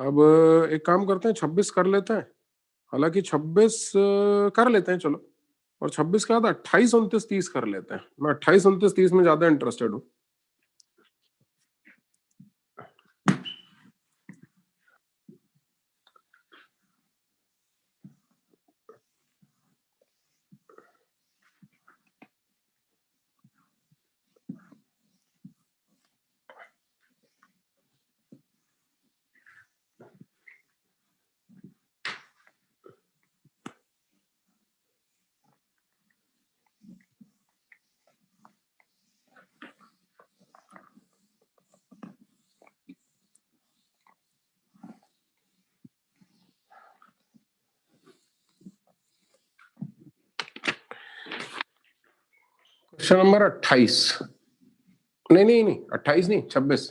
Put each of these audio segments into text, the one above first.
अब एक काम करते हैं, 26 कर लेते हैं। हालांकि 26 कर लेते हैं चलो, और 26 के बाद 28, 29, 30 कर लेते हैं। मैं 28, 29, 30 में ज्यादा इंटरेस्टेड हूँ। क्वेश्चन नंबर 28, नहीं नहीं नहीं 28 नहीं 26।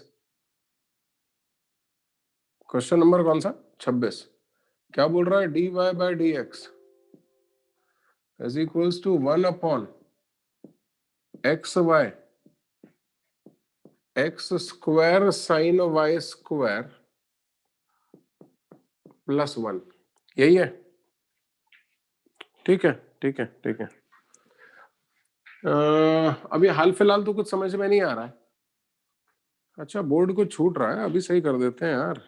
क्वेश्चन नंबर कौन सा? 26। क्या बोल रहा है? dy by D X is equals to 1 upon x Y X square sine Y square plus 1। यही है? ठीक है ठीक है ठीक है। अभी हाल फिलहाल तो कुछ समझ में नहीं आ रहा है। अच्छा, बोर्ड को छूट रहा है, अभी सही कर देते हैं यार।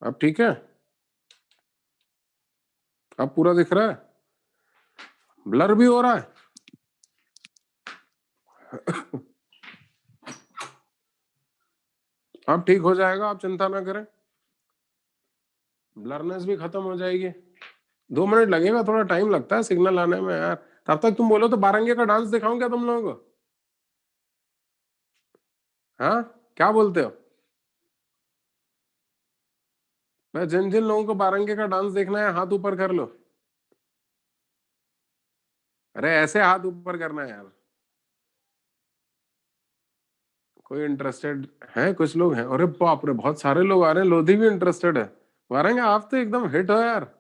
अब ठीक है? अब पूरा दिख रहा है? ब्लर भी हो रहा है? अब ठीक हो जाएगा, आप चिंता ना करें, ब्लरनेस भी खत्म हो जाएगी। 2 मिनट लगेगा, थोड़ा टाइम लगता है सिग्नल आने में यार। तब तक तुम बोलो तो बारंगे का डांस दिखाऊं क्या तुम लोगों को? हाँ, क्या बोलते हो? मैं जिन जिन लोगों को बारंगे का डांस देखना है हाथ ऊपर कर लो। अरे ऐसे हाथ ऊपर करना है यार। कोई इंटरेस्टेड है? कुछ लोग हैं? अरे बाप रे, बहुत सारे लोग आ रहे हैं। लोधी भी इंटरेस्टेड है। बारंगे आप तो एकदम हिट हो यार।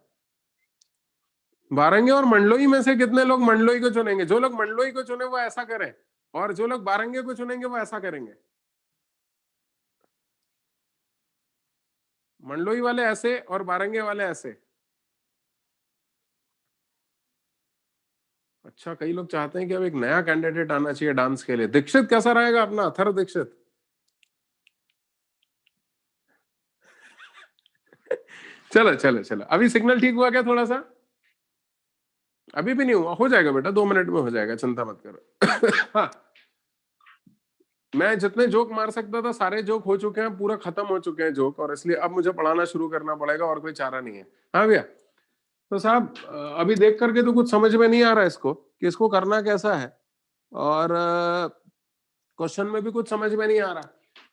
बारंगे और मंडलोई में से कितने लोग मंडलोई को चुनेंगे? जो लोग मंडलोई को चुने वो ऐसा करें, और जो लोग बारंगे को चुनेंगे वो ऐसा करेंगे। मंडलोई वाले ऐसे और बारंगे वाले ऐसे। अच्छा, कई लोग चाहते हैं कि अब एक नया कैंडिडेट आना चाहिए डांस के लिए। दीक्षित कैसा रहेगा अपना? अथर्व दीक्षित। चलो चलो चलो, अभी सिग्नल ठीक हुआ क्या थोड़ा सा? अभी भी नहीं हुआ? हो जाएगा बेटा, 2 मिनट में हो जाएगा, चिंता मत करो। हाँ, मैं जितने जोक मार सकता था सारे जोक हो चुके हैं, पूरा खत्म हो चुके हैं जोक, और इसलिए अब मुझे पढ़ाना शुरू करना पड़ेगा, और कोई चारा नहीं है। हाँ भैया। तो साहब, अभी देख करके तो कुछ समझ में नहीं आ रहा इसको कि इसको करना कैसा है, और क्वेश्चन में भी कुछ समझ में नहीं आ रहा।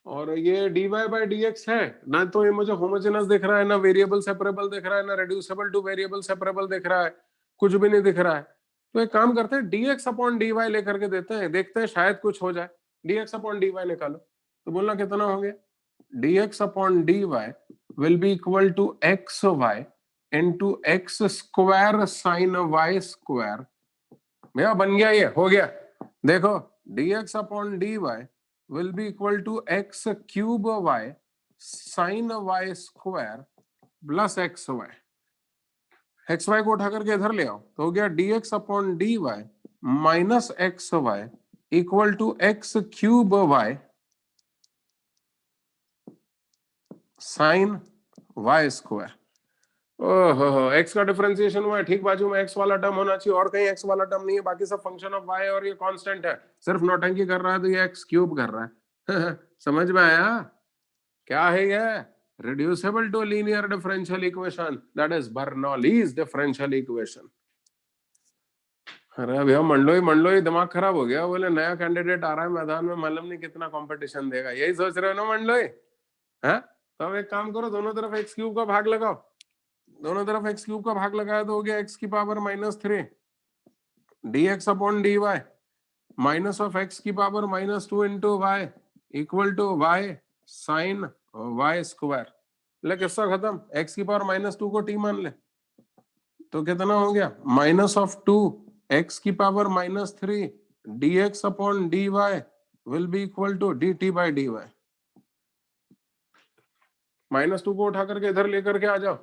और ये dy बाय डी एक्स है ना, तो ये मुझे होमोजेनस दिख रहा है, ना वेरिएबल सेपरेबल दिख रहा है, ना रेड्यूसिबल टू वेरिएबल सेपरेबल दिख रहा है, कुछ भी नहीं दिख रहा है। तो एक काम करते हैं, dx अपॉन dy लेकर के देते हैं, देखते हैं शायद कुछ हो जाए। dx अपॉन dy निकालो, तो बोलना कितना हो गया? dx upon dy will be equal to X Y into X square sine Y square. भैया बन गया, ये हो गया। देखो, dx upon dy will be equal to x cube y sin y square plus X Y. X Y को उठा करके इधर ले आओ, तो हो गया dx upon dy minus X Y equal to X cube Y sine Y square. ओहो, एक्स का डिफरेंशिएशन हुआ है, ठीक बाजू में एक्स वाला टर्म होना चाहिए, और कहीं एक्स वाला टर्म नहीं है, बाकी सब फंक्शन ऑफ वाई, और ये कांस्टेंट है। सिर्फ नौटंकी कर रहा है तो ये एक्स क्यूब कर रहा है। समझ में आया? क्या है ये? reducible to linear differential equation, that is Bernoulli's differential equation। अरे भैया, मंडलोई मंडलोई दिमाग खराब हो गया। बोले नया कैंडिडेट आ रहा है मैदान में, मालूम नहीं कितना कंपटीशन देगा, यही सोच रहे हो ना मंडलोई? है? तो अब एक काम करो, दोनों तरफ एक्स क्यूब का भाग लगाओ। दोनों तरफ एक्स क्यूब का भाग लगाया तो हो गया एक्स की power -3 dx upon dy minus of x की power -2 into y equal to y sine Y square. ले किस्सा खत्म। एक्स की पावर -2 को टी मान ले, तो कितना हो गया? -2 एक्स की power -3 dx upon dy will be equal to dt by dy। -2 को उठा करके इधर लेकर के आ जाओ,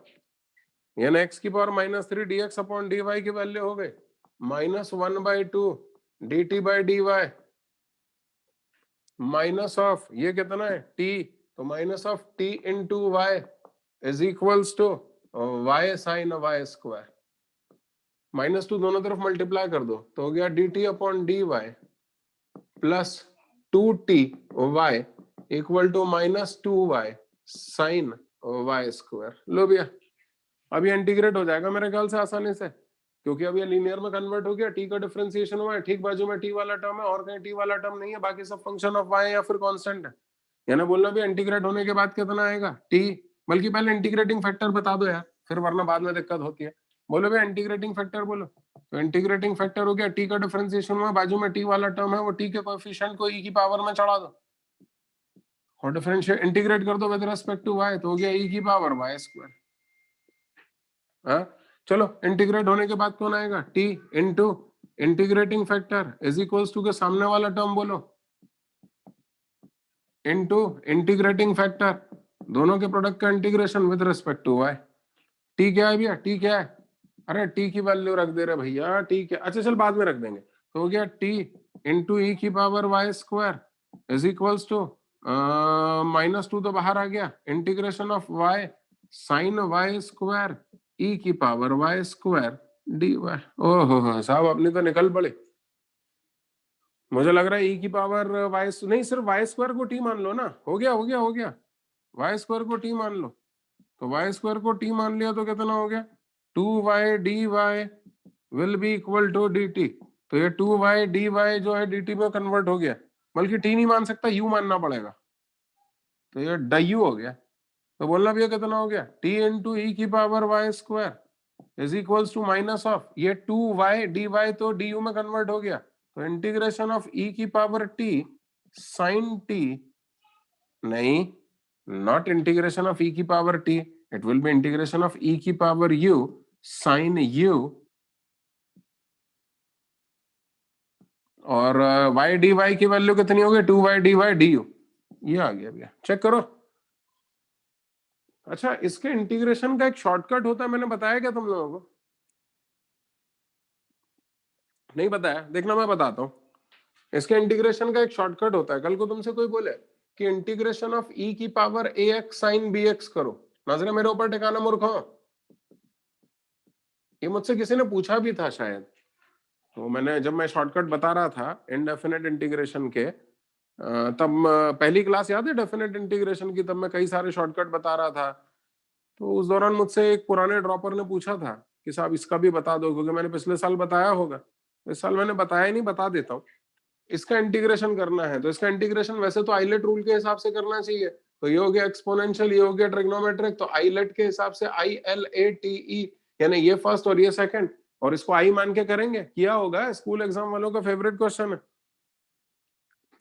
यानी x की पावर -3 dx अपॉन dy की वैल्यू हो गई -1/2 dt by dy minus of ये कितना है t, तो minus of t into Y is equals to y sine y square, -2 दोनों तरफ मल्टीप्लाई कर दो तो हो गया dt upon dy plus 2t y equal to -2y sine y square. लो भैया अब ये इंटीग्रेट हो जाएगा मेरे ख्याल से आसानी से, क्योंकि अब ये लीनियर में कन्वर्ट हो गया, t का डिफरेंशिएशन हुआ है, ठीक बाजू में t वाला टर्म है और कहीं t वाला टर्म नहीं है, बाकी सब फंक्शन ऑफ y या फिर कांस्टेंट है। यानी बोलना भी इंटीग्रेट होने के बाद कितना आएगा t, बल्कि पहले इंटीग्रेटिंग फैक्टर बता दो यार, फिर वरना बाद में दिक्कत होती है। बोलो भैया इंटीग्रेटिंग फैक्टर बोलो, तो इंटीग्रेटिंग फैक्टर हो गया t का डिफरेंशिएशन हुआ, बाजू में t वाला टर्म है वो t के कोएफिशिएंट को e की पावर में चढ़ा दो और डिफरेंशिएट इंटीग्रेट कर दो विद रिस्पेक्ट टू y, तो हो गया e की पावर y स्क्वायर। हाँ चलो इंटीग्रेट होने के बाद कौन आएगा t into integrating factor is equals to के सामने वाला टर्म बोलो इंटू इंटीग्रेटिंग फैक्टर, दोनों के प्रोडक्ट का integration with respect to y। t क्या है भैया, t क्या है, अरे t की वैल्यू रख दे रहे भैया, t क्या, अच्छा चल बाद में रख देंगे, तो हो गया t इंटू e की power y square is equals to -2 तो बाहर आ गया, integration of y sine y square e की पावर y स्क्वायर dy। ओहो साहब अपनी तो निकल पड़े, मुझे लग रहा है e की पावर y नहीं, सिर्फ y स्क्वायर को t मान लो ना, हो गया हो गया हो गया, y स्क्वायर को t मान लो, तो y स्क्वायर को t मान लिया तो कितना हो गया 2y dy will be equal to dt, तो ये 2y dy जो है dt में कन्वर्ट हो गया, बल्कि t नहीं मान सकता u मानना पड़ेगा, तो ये डायू हो गया, तो बोलना भैया कितना हो गया t इंटू ई की power y square is equals to minus of ये 2y dy तो du में कन्वर्ट हो गया, तो इंटीग्रेशन ऑफ e की पावर t साइन t, नहीं नॉट इंटीग्रेशन ऑफ e की power t, it will be integration of e की पावर u साइन u, और y dy की वैल्यू कितनी हो गई 2y dy du, ये आ गया भैया, चेक करो। अच्छा इसके इंटीग्रेशन का एक शॉर्टकट होता है, मैंने बताया क्या तुम लोगों को, नहीं बताया, देखना मैं बताता हूं, इसके इंटीग्रेशन का एक शॉर्टकट होता है, कल को तुमसे कोई बोले कि इंटीग्रेशन ऑफ e की पावर ax साइन bx करो, नजरे मेरे ऊपर टिकाना मूर्खों, ये मुझसे किसी ने पूछा भी था शायद, तो मैंने जब मैं शॉर्टकट बता रहा था इनडेफिनेट इंटीग्रेशन के, तब पहली क्लास याद है डेफिनेट इंटीग्रेशन की, तब मैं कई सारे शॉर्टकट बता रहा था, तो उस दौरान मुझसे एक पुराने ड्रॉपर ने पूछा था कि साहब इसका भी बता दो, क्योंकि मैंने पिछले साल बताया होगा, इस साल मैंने बताया ही नहीं, बता देता हूँ। इसका इंटीग्रेशन करना है तो इसका इंटीग्रेशन वैसे तो आइलेट रूल के हिसाब से करना चाहिए, तो ये हो गया एक्सपोनेंशियल, ये हो गया ट्रिग्नोमेट्रिक, तो आइलेट के हिसाब से ILATE, यानी ये फर्स्ट और ये सेकंड, और इसको आई मान के करेंगे, किया होगा, स्कूल एग्जाम वालों का फेवरेट क्वेश्चन है।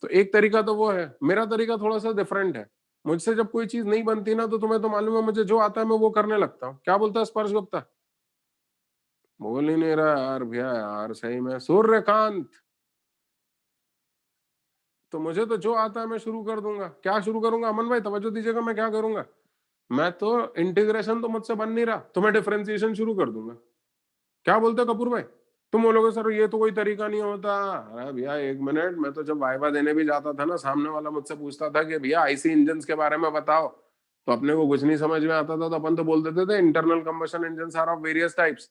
तो एक तरीका तो वो है, मेरा तरीका थोड़ा सा डिफरेंट है, मुझसे जब कोई चीज नहीं बनती ना, तो तुम्हें तो मालूम है मुझे जो आता है मैं वो करने लगता हूँ। क्या बोलता है स्पर्श गुप्ता, बोल ही नहीं रहा यार भैया, यार सही में सूर्यकांत, तो मुझे तो जो आता है मैं शुरू कर दूंगा, क्या शुरू करूंगा अमन भाई, तवज्जो दीजिएगा, मैं क्या करूंगा, मैं तो इंटीग्रेशन तो मुझसे बन नहीं रहा, तो मैं डिफरेंशिएशन शुरू कर दूंगा। क्या बोलते हो कपूर भाई, तुम बोलोगे सर ये तो कोई तरीका नहीं होता, अरे भैया एक मिनट, मैं तो जब वाइवा देने भी जाता था ना, सामने वाला मुझसे पूछता था कि भैया आईसी इंजन के बारे में बताओ, तो अपने को कुछ नहीं समझ में आता था, तो अपन तो बोल देते थे internal combustion engine are of various types,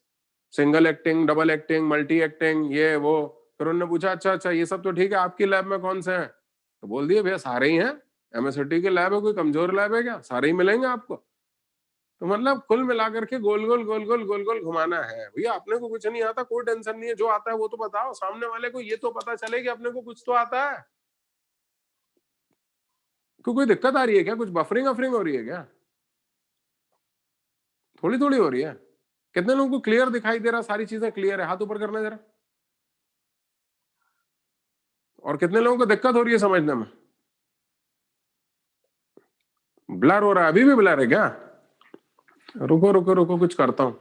single acting, double acting, multi acting, ये वो। फिर उन्होंने पूछा अच्छा अच्छा ये सब तो ठीक है, आपकी लैब में कौन से हैं, तो बोल दिए भैया सारे ही हैं, एमएसटी की लैब है, कोई कमजोर लैब है क्या, सारे ही मिलेंगे आपको। तो मतलब कुल मिलाकर के गोल गोल गोल गोल गोल गोल घुमाना है भैया, अपने को कुछ नहीं आता, कोई टेंशन नहीं है, जो आता है वो तो बताओ, सामने वाले को ये तो पता चले कि अपने को कुछ तो आता है। कोई दिक्कत आ रही है क्या, कुछ बफरिंग अफरिंग हो रही है क्या, थोड़ी थोड़ी हो रही है, कितने लोगों को क्लियर दिखाई दे रहा, सारी चीजें क्लियर है, हाथ ऊपर करना जरा, और कितने लोगों को दिक्कत हो रही है समझने में, ब्लर हो रहा है, अभी भी ब्लर है क्या, रुको रुको रुको कुछ करता हूं।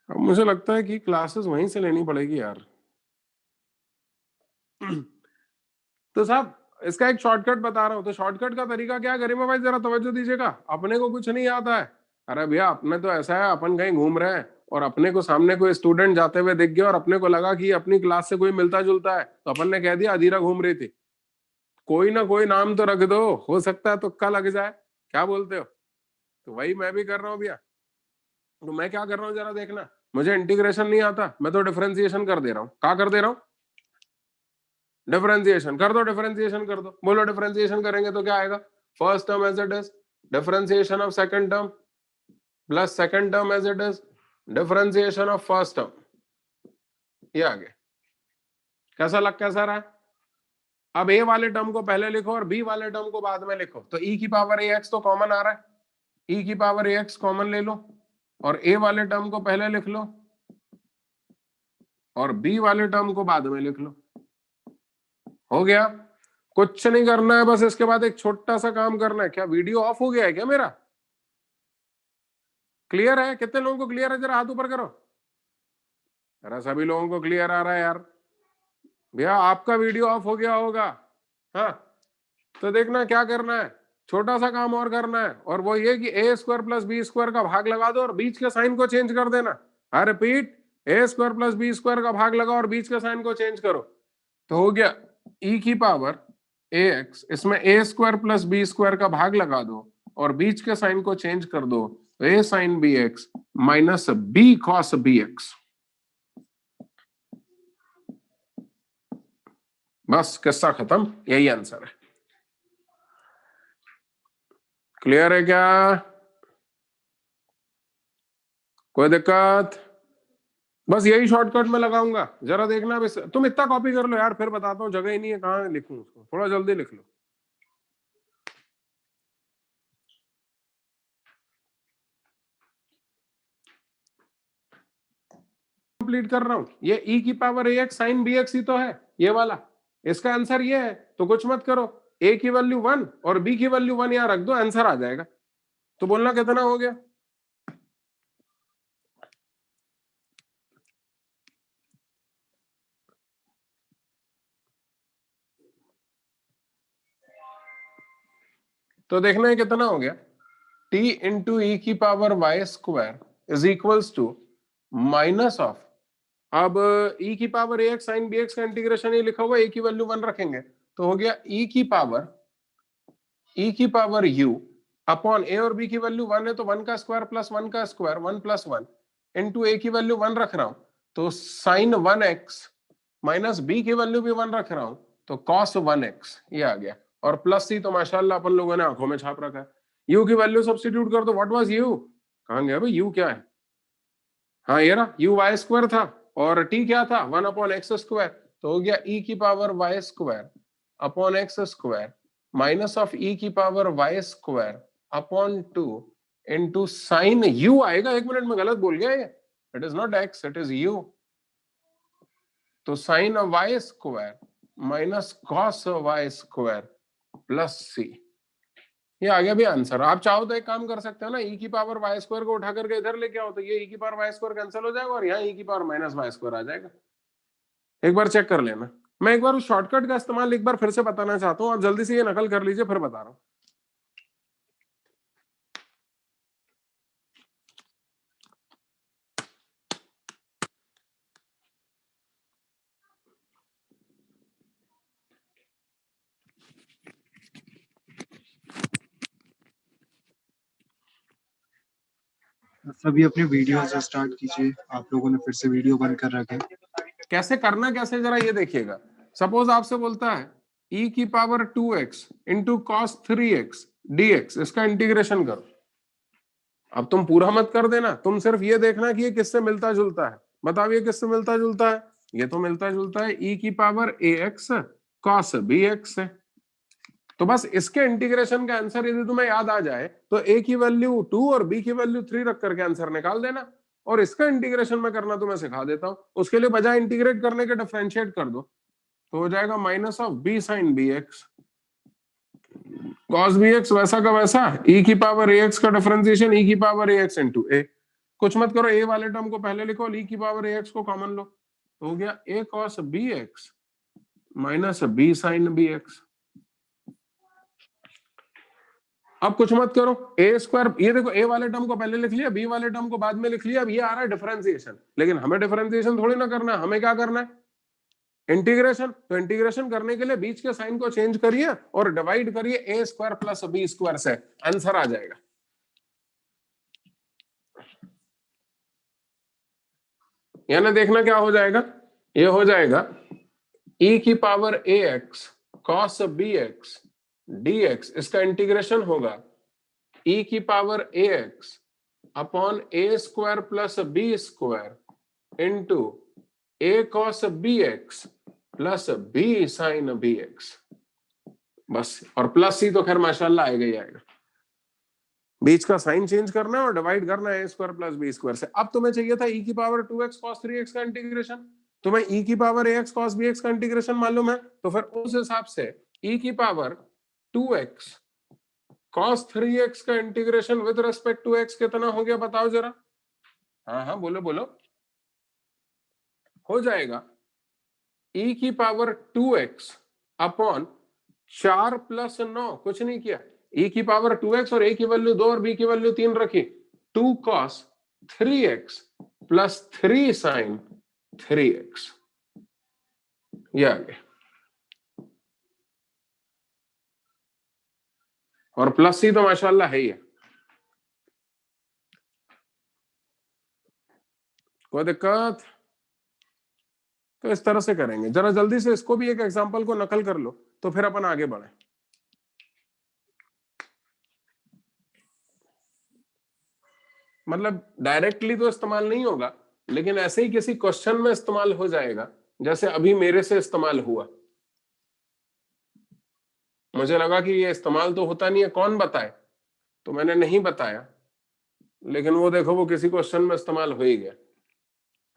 अब मुझे लगता है कि क्लासेस वहीं से लेनी पड़ेगी यार। तो साहब इसका एक शॉर्टकट बता रहा हूं। तो शॉर्टकट का तरीका क्या है गरिमा भाई, जरा तवज्जो दीजिएगा। अपने को कुछ नहीं आता है। अरे भैया अपने तो ऐसा है, अपन कहीं घूम रहे हैं और अपने को सामने कोई स्टूडेंट जाते हुए दिख गया और अपने को लगा कि अपनी क्लास से कोई मिलता जुलता है, तो अपन ने कह दिया अधीरा घूम रही थी। कोई ना कोई नाम तो रख दो, हो सकता है तुक्का लग जाए। क्या बोलते हो? तो वही मैं भी कर रहा हूँ भैया। तो मैं क्या कर रहा हूँ जरा देखना। मुझे इंटीग्रेशन नहीं आता, मैं तो डिफरेंशिएशन कर दे रहा हूँ। क्या कर दे रहा हूँ? डिफरेंशिएशन कर दो, डिफरेंशिएशन कर दो। बोलो डिफरेंशिएशन करेंगे तो क्या आएगा? First term as it is, differentiation of second term plus second term as it is, differentiation of first term. ये आ गया। कैसा रहा? अब ए वाले टर्म को पहले लिखो और बी वाले टर्म को बाद में लिखो। तो e की पावर ax तो कॉमन आ रहा है, e की पावर ax कॉमन ले लो और a वाले टर्म को पहले लिख लो और b वाले टर्म को बाद में लिख लो। हो गया। कुछ नहीं करना है, बस इसके बाद एक छोटा सा काम करना है। क्या वीडियो ऑफ हो गया है क्या मेरा? क्लियर है? कितने लोगों को क्लियर है? जरा हाथ ऊपर करो। अरे सभी लोगों को क्लियर आ रहा है यार। भैया आपका वीडियो ऑफ हो गया होगा। हाँ तो देखना क्या करना है, छोटा सा काम और करना है, और वो ये कि ए स्क्वायर प्लस बी स्क्वायर का भाग लगा दो और बीच के साइन को चेंज कर देना। I repeat, A square plus B square का भाग लगाओ और बीच के साइन को चेंज करो। तो हो गया e की पावर ax, इसमें ए स्क्वायर प्लस बी स्क्वायर का भाग लगा दो और बीच के साइन को चेंज कर दो। तो a sine b x minus b cos b x. बस किस्सा खत्म, यही आंसर है। क्लियर है क्या? कोई दिक्कत? बस यही शॉर्टकट में लगाऊंगा, जरा देखना। तुम इतना कॉपी कर लो यार, फिर बताता हूँ। जगह ही नहीं है, कहाँ लिखूं उसको, थोड़ा जल्दी लिख लो। कंप्लीट कर रहा हूं। ये e की पावर ax साइन bx ही तो है ये वाला। इसका आंसर ये है, तो कुछ मत करो। a की वैल्यू 1 और b की वैल्यू 1 यहां रख दो, आंसर आ जाएगा। तो बोलना कितना हो गया? तो देखना है कितना हो गया। t इंटू ई की power Y square is equals to minus of, अब e की पावर ax साइन bx का इंटीग्रेशन ही लिखा हुआ, a की वैल्यू 1 रखेंगे तो हो गया e की पावर u अपॉन a और b की वैल्यू 1 है तो 1 का स्क्वायर प्लस 1 का स्क्वायर 1 प्लस 1 इंटू a की वैल्यू 1 रख रहा हूं तो साइन 1x माइनस b की वैल्यू भी 1 रख रहा हूं तो कॉस 1x ये आ गया। और प्लस सी तो माशाल्लाह अपन लोगों ने आंखों में छाप रखा है। u की वैल्यू सब्स्टिट्यूट कर दो। What was u? कहां गया भाई? u क्या है? हाँ ये रहा, u वाई स्क्वायर था और t क्या था? 1 अपॉन एक्स स्क्वायर। तो हो गया e की power Y square upon x square minus of e की power Y square upon 2 into sine u आएगा। एक मिनट में गलत बोल गया ये, it is not x, it is u। तो sine Y square minus cos y square plus C, ये आ गया भी आंसर। आप चाहो तो एक काम कर सकते हो ना, e की पावर वाई स्क्वायर को उठा करके इधर लेके आओ तो ये e की पावर वाई स्क्वायर कैंसिल हो जाएगा और यहाँ e की पावर माइनस वाई स्क्वायर आ जाएगा। एक बार चेक कर लेना। मैं एक बार उस शॉर्टकट का इस्तेमाल एक बार फिर से बताना चाहता हूँ, आप जल्दी से ये नकल कर लीजिए, फिर बता रहा हूँ। सभी अपने वीडियो से स्टार्ट कीजिए। आप लोगों ने फिर से वीडियो बंद कर रखे। कैसे करना, कैसे जरा ये देखिएगा। सपोज आपसे बोलता है e की power 2x into cos 3x dx, इसका इंटीग्रेशन करो। अब तुम पूरा मत कर देना, तुम सिर्फ ये देखना कि ये किससे मिलता जुलता है। बताओ ये किससे मिलता जुलता है? ये तो मिलता जुलता है e की पावर ax cos bx से। तो बस इसके इंटीग्रेशन का आंसर यदि तुम्हें याद आ जाए तो a की वैल्यू 2 और b की वैल्यू 3 रख करके आंसर निकाल देना। और इसका इंटीग्रेशन में करना तो मैं सिखा देता हूं। उसके लिए बजाय इंटीग्रेट करने के डिफरेंशिएट कर दो तो हो जाएगा minus of b sine bx cos bx, वैसा का वैसा e की पावर ax का डिफरेंशिएशन e की पावर ax इंटू a। कुछ मत करो, ए वाले टर्म को पहले लिखो, e की पावर ax को कॉमन लो, तो हो गया a cos bx minus b sin bx। अब कुछ मत करो, ए स्क्वायर, ये देखो ए वाले टर्म को पहले लिख लिया, बी वाले टर्म को बाद में लिख लिया, अब ये आ रहा है डिफरेंशिएशन, लेकिन हमें डिफरेंशिएशन थोड़ी ना करना है, हमें क्या करना है इंटीग्रेशन। तो इंटीग्रेशन करने के लिए बीच के साइन को चेंज करिए और डिवाइड करिए ए स्क्वायर प्लस बी स्क्वायर से, आंसर आ जाएगा। यानी देखना क्या हो जाएगा, ये हो जाएगा e की power ax cos bx dx, इसका इंटीग्रेशन होगा e की power ax upon a square plus b square into a cos bx plus b sin bx, बस। और प्लस सी तो खैर माशाल्लाह आएगा ही आएगा, बीच का साइन चेंज करना है और डिवाइड करना है a square plus b square से। अब तुम्हें चाहिए था e की पावर 2x cos 3x का इंटीग्रेशन, तुम्हें e की पावर ax cos bx का इंटीग्रेशन मालूम है, तो फिर उस हिसाब से e की पावर 2x cos 3x का integration with respect to x कितना हो गया बताओ जरा। हाँ हाँ बोलो बोलो। हो जाएगा e की पावर 2x अपॉन 4 प्लस 9, कुछ नहीं किया, e की पावर 2x और a की वैल्यू 2 और b की वैल्यू 3 रखी, 2 cos 3x plus 3 sin 3x, ये आ गया। और प्लस सी तो माशाल्लाह है ही है, कोई दिक्कत। तो इस तरह से करेंगे, जरा जल्दी से इसको भी एक एग्जांपल को नकल कर लो तो फिर अपन आगे बढ़े। मतलब डायरेक्टली तो इस्तेमाल नहीं होगा, लेकिन ऐसे ही किसी क्वेश्चन में इस्तेमाल हो जाएगा, जैसे अभी मेरे से इस्तेमाल हुआ। मुझे लगा कि ये इस्तेमाल तो होता नहीं है, कौन बताए, तो मैंने नहीं बताया, लेकिन वो देखो वो किसी क्वेश्चन में इस्तेमाल हो ही गया।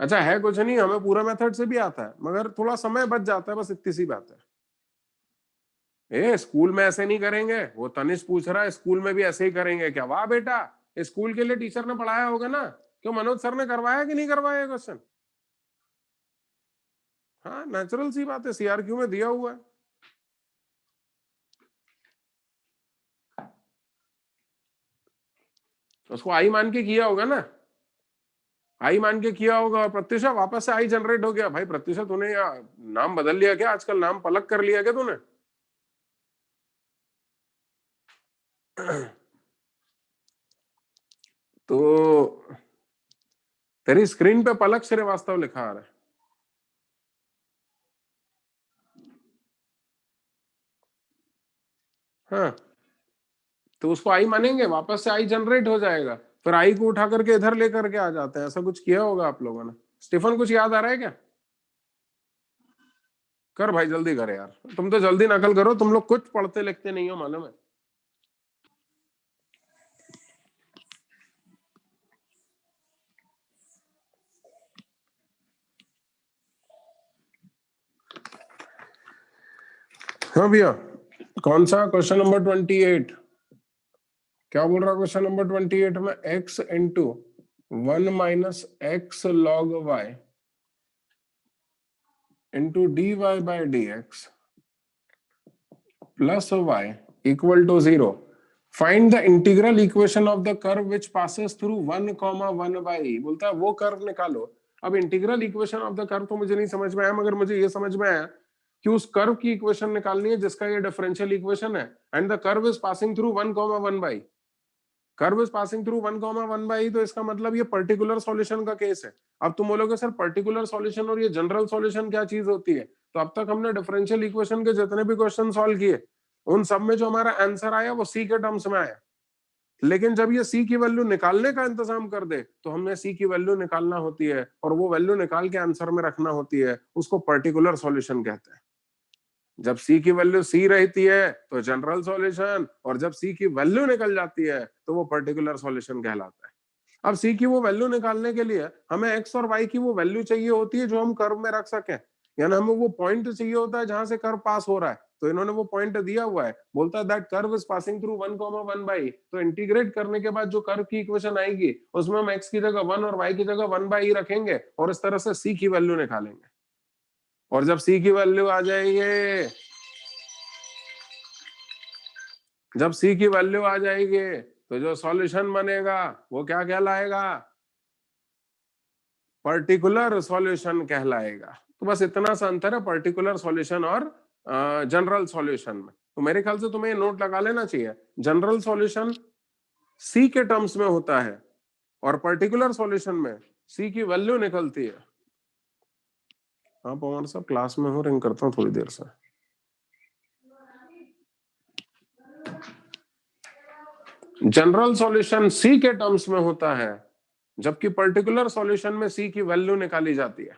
अच्छा है कुछ नहीं, हमें पूरा मेथड से भी आता है, मगर थोड़ा समय बच जाता है, बस इतनी सी बात है। स्कूल में ऐसे नहीं करेंगे, वो तनिष पूछ रहा है स्कूल में भी ऐसे ही करेंगे क्या? वाह बेटा, स्कूल के लिए टीचर ने पढ़ाया होगा ना, क्यों मनोज सर ने करवाया कि नहीं करवाया क्वेश्चन? हाँ नेचुरल सी बात है, सीआरक्यू में दिया हुआ है। उसको आई मान के किया होगा ना, आई मान के किया होगा। और प्रत्युषा वापस से आई जनरेट हो गया। भाई प्रत्युषा तूने नाम बदल लिया क्या आजकल, नाम पलक कर लिया क्या तूने? तो तेरी स्क्रीन पे पलक श्रीवास्तव लिखा आ रहा है। हाँ तो उसको आई मानेंगे, वापस से आई जनरेट हो जाएगा, फिर आई को उठा करके इधर लेकर के आ जाते हैं। ऐसा कुछ किया होगा आप लोगों ने। स्टीफन कुछ याद आ रहा है क्या? कर भाई जल्दी कर यार, तुम तो जल्दी नकल करो, तुम लोग कुछ पढ़ते लिखते नहीं हो मालूम है। हाँ भैया, कौन सा क्वेश्चन नंबर 28? क्या बोल रहा क्वेश्चन नंबर 28 में? x into 1 minus X log Y into D Y by D X plus Y equal to 0। Find the integral equation of the curve which passes through 1,1 by. बोलता है वो curve निकालो। अब integral equation of the curve तो मुझे नहीं समझ में आया, मगर मुझे ये समझ में आया कि उस कर्व की इक्वेशन निकालनी है जिसका ये डिफरेंशियल इक्वेशन है, and the curve is passing through 1,1 by. Curve is passing through 1,1 by, तो इसका मतलब ये पर्टिकुलर सॉल्यूशन का केस है। अब तुम बोलोगे सर पर्टिकुलर सॉल्यूशन और ये जनरल सॉल्यूशन क्या चीज होती है? तो अब तक हमने डिफरेंशियल इक्वेशन के जितने भी क्वेश्चन सॉल्व किए, उन सब में जो हमारा आंसर आया वो सी के टर्म्स में आया। लेकिन जब ये सी की वैल्यू निकालने का इंतजाम कर दे, तो हमने सी की वैल्यू निकालना होती है, और वो वैल्यू निकाल के आंसर में रखना होती है, उसको पर्टिकुलर सॉल्यूशन कहते हैं। जब सी की वैल्यू सी रहती है तो जनरल सॉल्यूशन, और जब सी की वैल्यू निकल जाती है तो वो पर्टिकुलर सॉल्यूशन कहलाता है। अब सी की वो वैल्यू निकालने के लिए हमें एक्स और वाई की वो वैल्यू चाहिए होती है जो हम कर्व में रख सकें, यानी हमें वो पॉइंट चाहिए होता है जहां से कर्व पास हो रहा है। तो इन्होंने वो पॉइंट दिया हुआ है, बोलता है that curve is passing through 1,1 तो इंटीग्रेट करने के बाद जो कर्व की इक्वेशन आएगी उसमें हम x की जगह 1 और y की जगह 1/e रखेंगे और इस तरह से c की वैल्यू निकालेंगे। और जब c की वैल्यू आ जाएगी, जब c की वैल्यू आ जाएगी तो जो सॉल्यूशन बनेगा वो क्या कहलाएगा? पर्टिकुलर सॉल्यूशन कहलाएगा। तो बस इतना सा अंतर है पर्टिकुलर सॉल्यूशन और जनरल सॉल्यूशन में। तो मेरे ख्याल से तुम्हें नोट लगा लेना चाहिए, जनरल सॉल्यूशन c के टर्म्स में होता है और पर्टिकुलर सॉल्यूशन में c की वैल्यू निकलती है। हाँ पवन साहब क्लास में हूँ, रिंग करता हूँ थोड़ी देर से। जनरल सॉल्यूशन c के टर्म्स में होता है, जबकि पर्टिकुलर सॉल्यूशन में c की वैल्यू निकाली जाती है।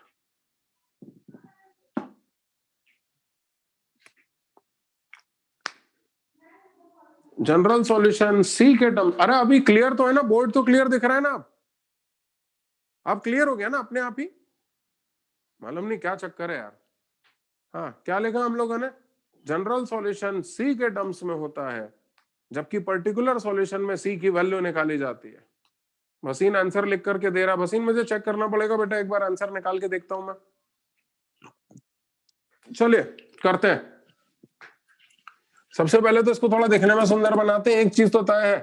जनरल सॉल्यूशन c के टर्म, अरे अभी क्लियर तो है ना, बोर्ड तो क्लियर दिख रहा है ना? आप क्लियर हो गया ना अपने आप ही? मालूम नहीं क्या चक्कर है यार। हाँ क्या लिखा हम लोगों ने? जनरल सॉल्यूशन c के टर्म्स में होता है, जबकि पर्टिकुलर सॉल्यूशन में c की वैल्यू निकाली जाती है। भसीन आंसर लिख करके दे रहा। भसीन मुझे चेक करना पड़ेगा बेटा, एक बार आंसर निकाल के देखता हूं मैं। चलिए करते हैं। सबसे पहले तो इसको थोड़ा देखने में सुंदर बनाते हैं। एक चीज तो तय है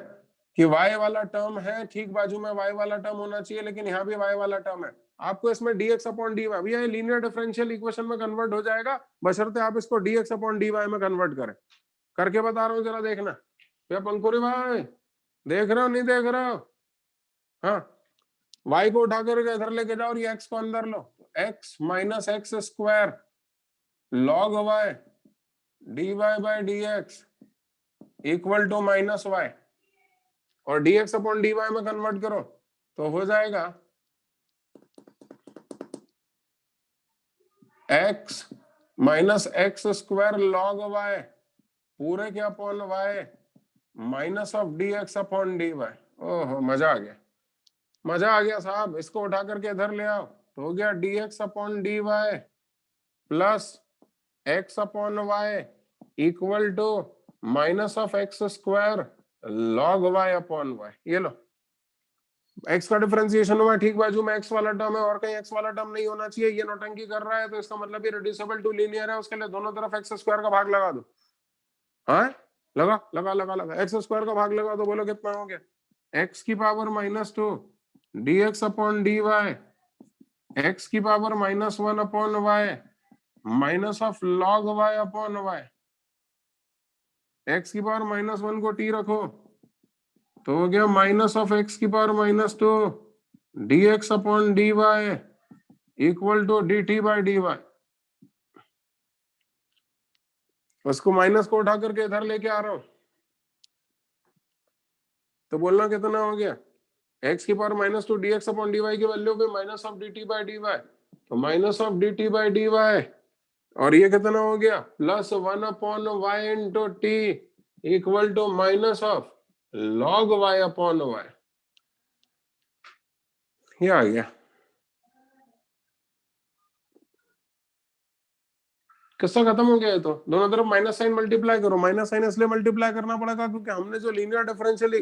कि y वाला टर्म है, ठीक बाजू में y वाला टर्म होना चाहिए, लेकिन यहाँ भी y वाला टर्म है। आपको इसमें dx अपॉन dy, भैया ये लीनियर डिफरेंशियल इक्वेशन में कन्वर्ट हो जाएगा, बशर्ते आप इसको dx अपॉन dy में कन्वर्ट करें। करके बता रहा हूँ, जरा देखना। भैया पंकुरी भाई देख रहे हो नहीं देख रहे हो? हाँ y को उठा कर इधर लेके जाओ और ये x को अंदर लो। x minus x square log y dy by dx equal to minus y, और dx अपॉन dy में कन्वर्ट करो तो हो जाएगा x minus x square log y पूरे के upon y minus of dx upon dy। ओहो मजा आ गया, मजा आ गया साहब। इसको उठा करके इधर ले आओ तो हो गया dx upon dy plus x upon y equal to minus of x square log y upon y। ये लो x का डिफरेंशिएशन हुआ, ठीक बाजू में x वाला टर्म है और कहीं x वाला टर्म नहीं होना चाहिए। ये नौटंकी कर रहा है तो इसका मतलब ये रिड्यूसिबल टू लीनियर है, उसके लिए दोनों तरफ एक्स स्क्वायर का भाग लगा दो। हाँ लगा लगा लगा लगा, एक्स स्क्वायर का भाग लगा दो, बोलो कितना हो गया? x की power -2 dx upon dy x की power -1 upon y minus of log y upon y। x की पावर -1 को t रखो तो हो गया माइनस ऑफ x की power -2 dx upon dy equal to dt by dy। उसको माइनस को उठा करके इधर लेके आ रहा हूं तो बोलना कितना हो गया? x की पावर -2 dx अपॉन dy की वैल्यू भी minus of dt by dy, तो minus of dt by dy, और ये कितना हो गया? Plus 1 upon y into t equal to minus of log y upon y। ये आ गया। किस्सा खत्म हो गया है। तो दोनों तरफ माइनस साइन मल्टीप्लाई करो। माइनस साइन इसलिए मल्टीप्लाई करना पड़ेगा क्योंकि हमने जो लीनियर डिफरेंशियल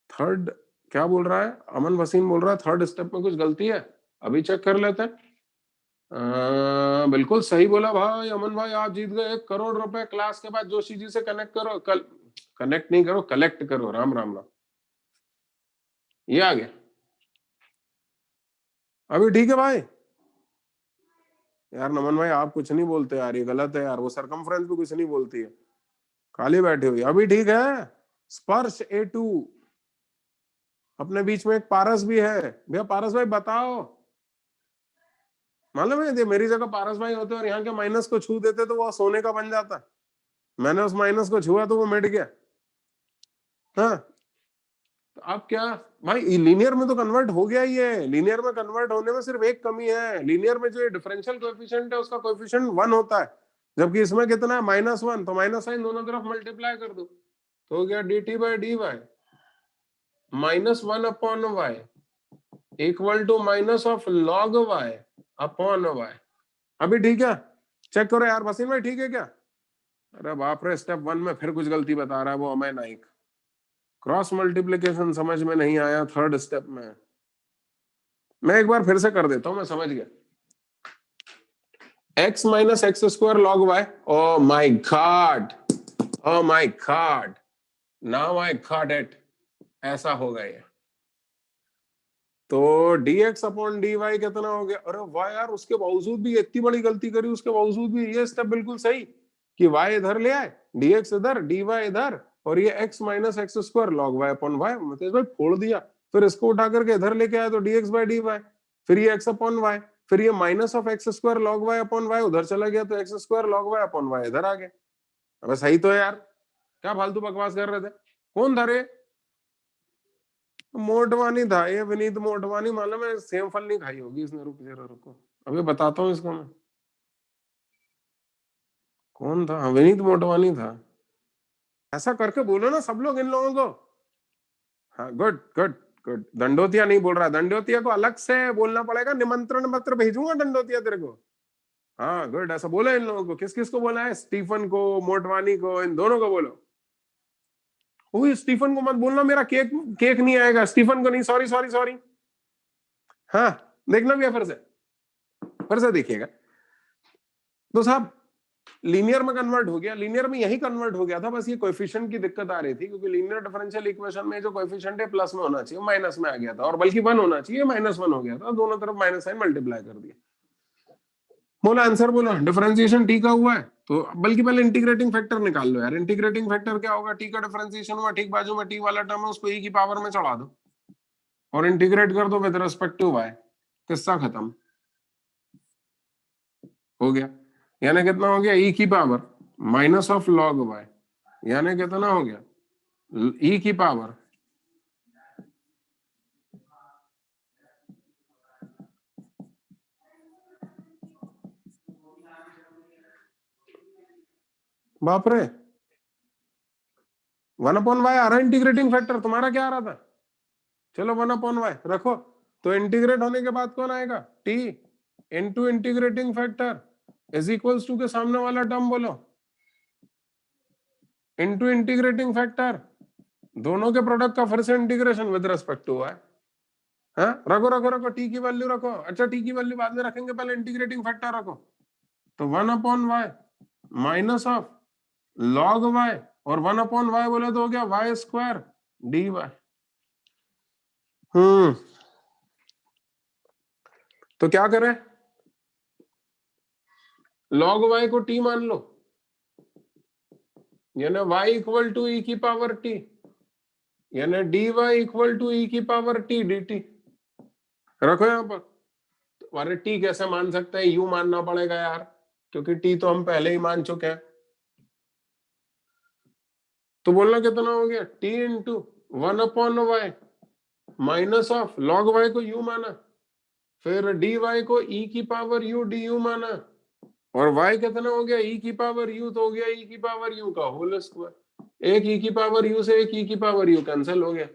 थर्ड, क्या बोल रहा है अमन वसीम, बोल रहा है थर्ड स्टेप में कुछ गलती है, अभी चेक कर लेते हैं। बिल्कुल सही बोला भाई अमन भाई, आप जीत गए 1 करोड़ रुपए। क्लास के बाद जोशी जी से कनेक्ट करो, कनेक्ट नहीं करो, कलेक्ट करो। राम राम राम। ये आ गया अभी, ठीक है भाई। यार नमन भाई आप कुछ नहीं बोलते यार, ये गलत है यार। वो सरकमफ्रेंस भी कुछ नहीं बोलती है, खाली बैठी हुई। अभी ठीक है। स्पर्श A2, अपने बीच में एक पारस भी है। भैया पारस भाई बताओ, मालूम है मेरी जगह पारस भाई होते और यहाँ के माइनस को छू देते तो वो सोने का बन जाता। मैंने उस माइनस को छुआ तो वो मिट गया। हाँ तो अब क्या भाई, लीनियर में तो कन्वर्ट हो गया ही है। लीनियर में कन्वर्ट होने में सिर्फ एक कमी है, लीनियर में जो ये डिफरेंशियल कोएफिशिएंट है उसका कोएफिशिएंट 1 होता है, जबकि इसमें कितना है? -1। तो माइनस साइन दोनों तरफ मल्टीप्लाई कर दो तो हो गया dt by dy -1 upon y equal to minus of log y upon y। अभी ठीक है? चेक करो यार वसीम भाई, ठीक है क्या? अरे बाप रे, स्टेप 1 में फिर कुछ गलती बता रहा है वो अमय नाइक। क्रॉस मल्टीप्लिकेशन समझ में नहीं आया थर्ड स्टेप में। मैं एक बार फिर से कर देता हूं, मैं समझ गया। x minus x square log y. Oh my god, oh my god, now I got it. ऐसा होगा ये। तो dx अपॉन dy कितना हो गया? अरे वाह यार, उसके बावजूद भी इतनी बड़ी गलती करी, उसके बावजूद भी ये स्टेप बिल्कुल सही कि y इधर ले आए, dx इधर, dy इधर, और ये x minus x square log y upon y, मतलब भाई फोड़ दिया। फिर इसको उठा करके इधर लेके आए तो dx बाई dy, फिर ये x अपॉन वाई, फिर ये minus of x square log y upon y उधर चला गया तो x square log y upon y इधर आ गया। अबे सही तो है यार, क्या फालतू बकवास कर रहे थे? कौन था रे? मोटवानी था ये, विनीत मोटवानी। मालूम है, सेम फल नहीं खाई होगी इसने। रुक जरा, रुको, अभी बताता हूँ इसको मैं। कौन था? हाँ, विनीत मोटवानी था। ऐसा करके बोलो ना सब लोग इन लोगों को। हाँ, गुड गुड गुड। दंडोतिया नहीं बोल रहा, दंडोतिया को अलग से बोलना पड़ेगा, निमंत्रण पत्र भेजूंगा दंडोतिया तेरे को। हाँ गुड, ऐसा बोलो इन लोगों को। किस किस को बोला है? स्टीफन को, मोटवानी को, इन दोनों को बोलो। ओए स्टीफन को मत बोलना, मेरा केक केक नहीं आएगा। स्टीफन को नहीं, सॉरी सॉरी सॉरी। हाँ, देखना भी है फिर से देखिएगा। तो साहब लीनियर में कन्वर्ट हो गया, लीनियर में यही कन्वर्ट हो गया था, बस ये कोएफिशिएंट की दिक्कत आ रही थी, क्योंकि लीनियर डिफरेंशियल इक्वेशन में जो कोएफिशिएंट है प्लस में होना चाहिए, माइनस में आ गया था, और बल्कि 1 होना चाहिए, -1 हो गया था, दोनों तरफ माइनस साइन मल्टीप्लाई कर दिया। बोला आंसर, बोला डिफरेंशिएशन टी का हुआ है, तो बल्कि पहले इंटीग्रेटिंग फैक्टर निकाल लो यार। इंटीग्रेटिंग फैक्टर क्या होगा? टी का डिफरेंशिएशन हुआ, ठीक बाजू में टी वाला टर्म है, उसको ई की पावर में चढ़ा दो और इंटीग्रेट कर दो विद रिस्पेक्ट टू वाई। किस्सा खत्म हो गया। यानी कितना हो गया? ई की power minus of log y, यानी कितना हो गया? ई की पावर बाप रे 1/y आ रहा है इंटीग्रेटिंग फैक्टर। तुम्हारा क्या आ रहा था? चलो 1/y रखो, तो इंटीग्रेट होने के बाद कौन आएगा? t into integrating factor is equals to के सामने वाला टर्म बोलो, इंटू इंटीग्रेटिंग फैक्टर, दोनों के प्रोडक्ट का फिर से integration with respect to y। हाँ, रखो रखो रखो, t की वैल्यू रखो। अच्छा, t की वैल्यू बाद में रखेंगे, पहले इंटीग्रेटिंग फैक्टर रखो। तो 1/y minus of log y, और 1/y बोले तो हो गया y स्क्वायर dy। तो क्या करें? log y को t मान लो, यानी y इक्वल टू ई की पावर t, यानी dy इक्वल टू ई की पावर t dt। रखो यहां पर। अरे t कैसे मान सकते हैं? u मानना पड़ेगा यार, क्योंकि t तो हम पहले ही मान चुके हैं। तो बोलना कितना हो गया? t into 1/y minus of log y को u माना, फिर dy को e की पावर u du माना, और y कितना हो गया? e की पावर u, तो हो गया e की पावर u का होल स्क्वायर। एक e की पावर u से एक e की पावर u कैंसिल हो गया,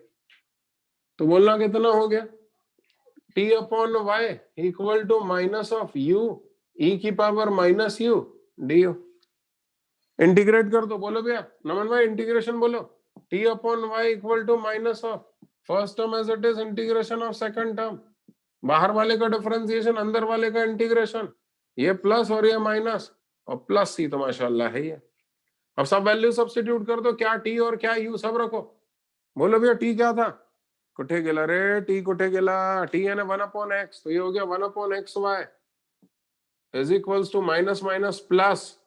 तो बोलना कितना हो गया? t upon y equal to minus of u e की power minus u du। Integrate कर दो, बोलो भैया नमन भाई, इंटीग्रेशन बोलो। t upon y equal to minus of first term as it is integration of second term, बाहर वाले का डिफरेंशिएशन, अंदर वाले का इंटीग्रेशन, ये प्लस और ये माइनस, और प्लस सी तो माशाल्लाह है ये। अब सब वैल्यू सब्स्टिट्यूट कर दो, क्या टी और क्या यू सब रखो। बोलो भैया टी क्या था? कुठे गेला रे? टी कुठे गेला? टी यानी 1/x, तो ये हो गया 1/xy is equals to minus minus plus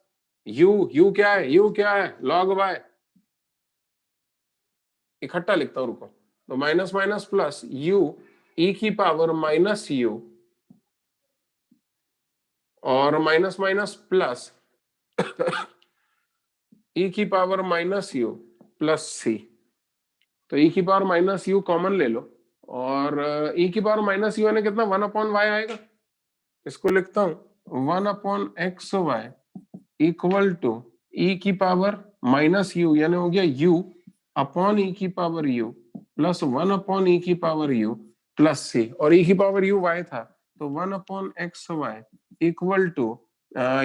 u. U क्या है? यू क्या है? log y। इकट्ठा लिखता हूं, रुको। तो माइनस माइनस प्लस यू ई की पावर माइनस यू, और माइनस माइनस प्लस ई की पावर माइनस यू प्लस सी। तो ई की पावर माइनस यू कॉमन ले लो, और ई की पावर माइनस यू यानी कितना? 1/y आएगा। इसको लिखता हूं 1/xy इक्वल टू ई की पावर माइनस यू, यानी हो गया यू अपॉन ई की पावर यू प्लस 1/e की पावर यू प्लस सी, और ई की पावर यू y था, तो 1/xy इक्वल टू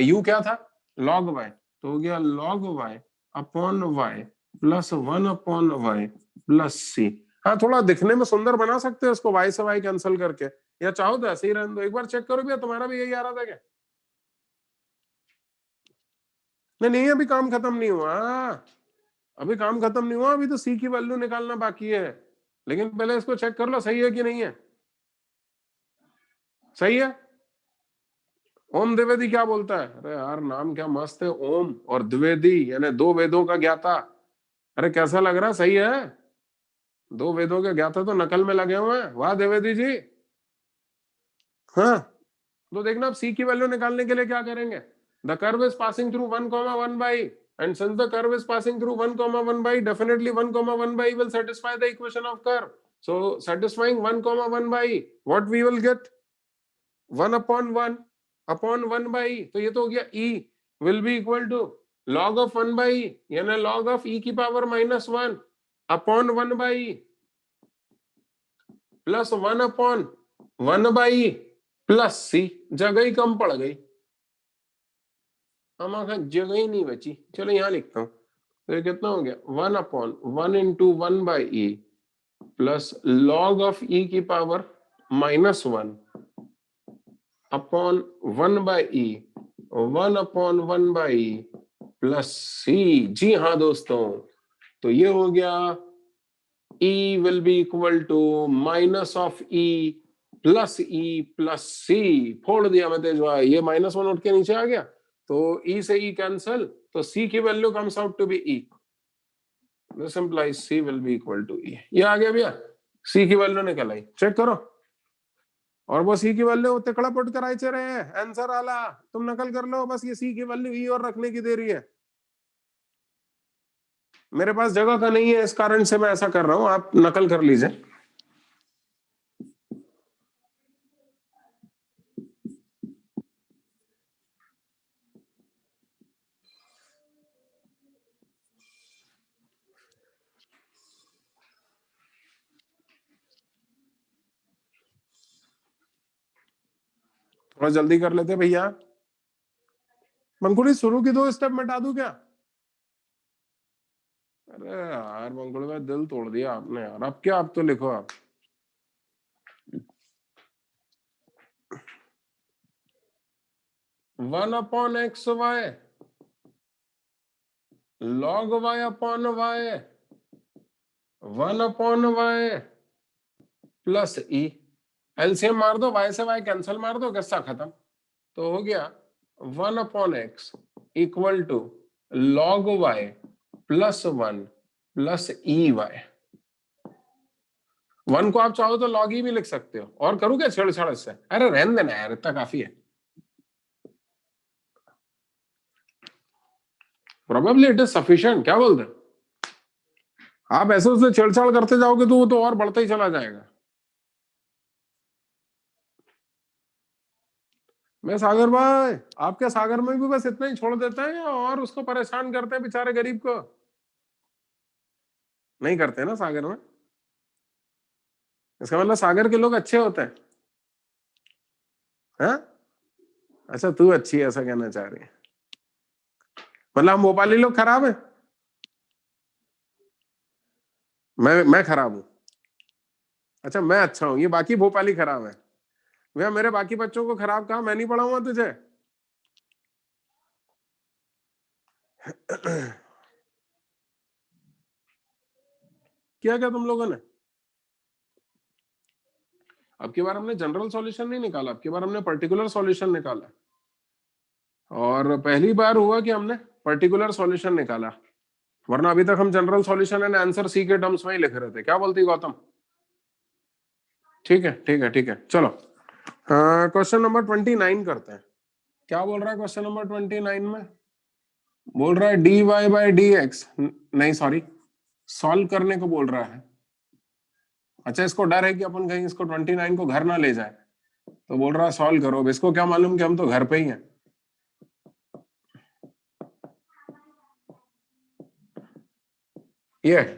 यू क्या था? log y, तो हो गया log y upon y plus 1 upon y plus c। हाँ, थोड़ा दिखने में सुंदर बना सकते हो इसको y से y कैंसिल करके, या चाहो तो ऐसे ही रहने दो। एक बार चेक करो भैया, तुम्हारा भी यही आ रहा था क्या? नहीं नहीं, अभी काम खत्म नहीं हुआ, अभी काम खत्म नहीं हुआ, अभी तो c की वैल्यू निकालना बाकी है। लेकिन पहले इसको चेक कर लो सही है कि नहीं है। सही है। ओम द्विवेदी क्या बोलता है? अरे यार नाम क्या मस्त है, ओम और द्विवेदी, यानी दो वेदों का ज्ञाता। अरे कैसा लग रहा, सही है? दो वेदों के ज्ञाता तो नकल में लगे हुए हैं, वाह द्विवेदी जी। हाँ, तो देखना अब c की वैल्यू निकालने के लिए क्या करेंगे। The curve is passing through 1, 1 by, and since the curve is passing through 1, 1 by, definitely 1, 1 by will satisfy the equation of curve. So satisfying 1, 1 by, what we will get? 1/1 upon 1 by, तो ये तो हो गया e will be equal to log of 1 by e, यानी log of e की power -1 upon 1 by e plus 1 upon 1 by e plus c। जगह ही कम पड़ गई, हमारा जगह ही नहीं बची। चलो यहां लिखता हूं, तो ये कितना हो गया 1 upon 1 into 1 by e plus log of e की power -1 upon 1 by e 1 upon 1 by e plus c। जी हाँ दोस्तों, तो ये हो गया e will be equal to minus of e plus e plus c। फोड़ दिया मैं तेज भाई, ये -1 उठ के नीचे आ गया, तो e से e कैंसल, तो c की value comes out to be e। This implies c will be equal to e। ये आ गया भैया, c की वैल्यू निकल आई, चेक करो। और वो सी की वैल्यू तिकड़ा पुट कराए चे रहे हैं आंसर आला, तुम नकल कर लो, बस ये सी की वैल्यू ई और रखने की देरी है। मेरे पास जगह का नहीं है, इस कारण से मैं ऐसा कर रहा हूं, आप नकल कर लीजिए। थोड़ा जल्दी कर लेते भैया। मंकुड़ी शुरू की 2 स्टेप मिटा दूं क्या? अरे यार मंकुड़ी भाई, दिल तोड़ दिया आपने यार। अब क्या, अब तो लिखो आप। One upon x y log y upon y 1 upon y plus e. LCM मार दो, वाई से वाई कैंसिल मार दो, किस्सा खत्म। तो हो गया 1 upon x equal to log y plus 1 plus e y. 1 को आप चाहो तो लॉग ई भी लिख सकते हो, और करूँ क्या छेड़छाड़ इससे? अरे रहने देना यार, इतना काफी है। प्रोबेबली इट इज सफिशिएंट, क्या बोलते हैं आप? ऐसे उससे छेड़छाड़ करते जाओगे तो वो तो और बढ़ता ही चला जाएगा। मैं सागर भाई, आपके सागर में भी बस इतना ही छोड़ देते हैं, और उसको परेशान करते हैं बेचारे गरीब को? नहीं करते ना सागर में? इसका मतलब सागर के लोग अच्छे होते हैं? हाँ, अच्छा तू अच्छी है ऐसा कहना चाह रही है? मतलब हम भोपाली लोग खराब है? मैं खराब हूं? अच्छा मैं अच्छा हूं, ये बाकी भोपाली खराब है। भैया मेरे बाकी बच्चों को खराब कहा, मैं नहीं पढ़ाऊंगा तुझे। क्या क्या तुम लोगों ने? अब की बार हमने जनरल सॉल्यूशन नहीं निकाला, अब की बार हमने पर्टिकुलर सॉल्यूशन निकाला। और पहली बार हुआ कि हमने पर्टिकुलर सॉल्यूशन निकाला, वरना अभी तक हम general solution and answer c के टर्म्स में ही लिख रहे थे। क्या बोलती गौतम? ठीक है ठीक है ठीक है, चलो क्वेश्चन नंबर 29 करते हैं। क्या बोल रहा है क्वेश्चन नंबर 29 में? बोल रहा है d Y by D x, नहीं सॉरी, सॉल्व करने को बोल रहा है। अच्छा, इसको डर है कि अपन कहीं इसको 29 को घर ना ले जाए, तो बोल रहा है सॉल्व करो। अब इसको क्या मालूम कि हम तो घर पे ही हैं। ये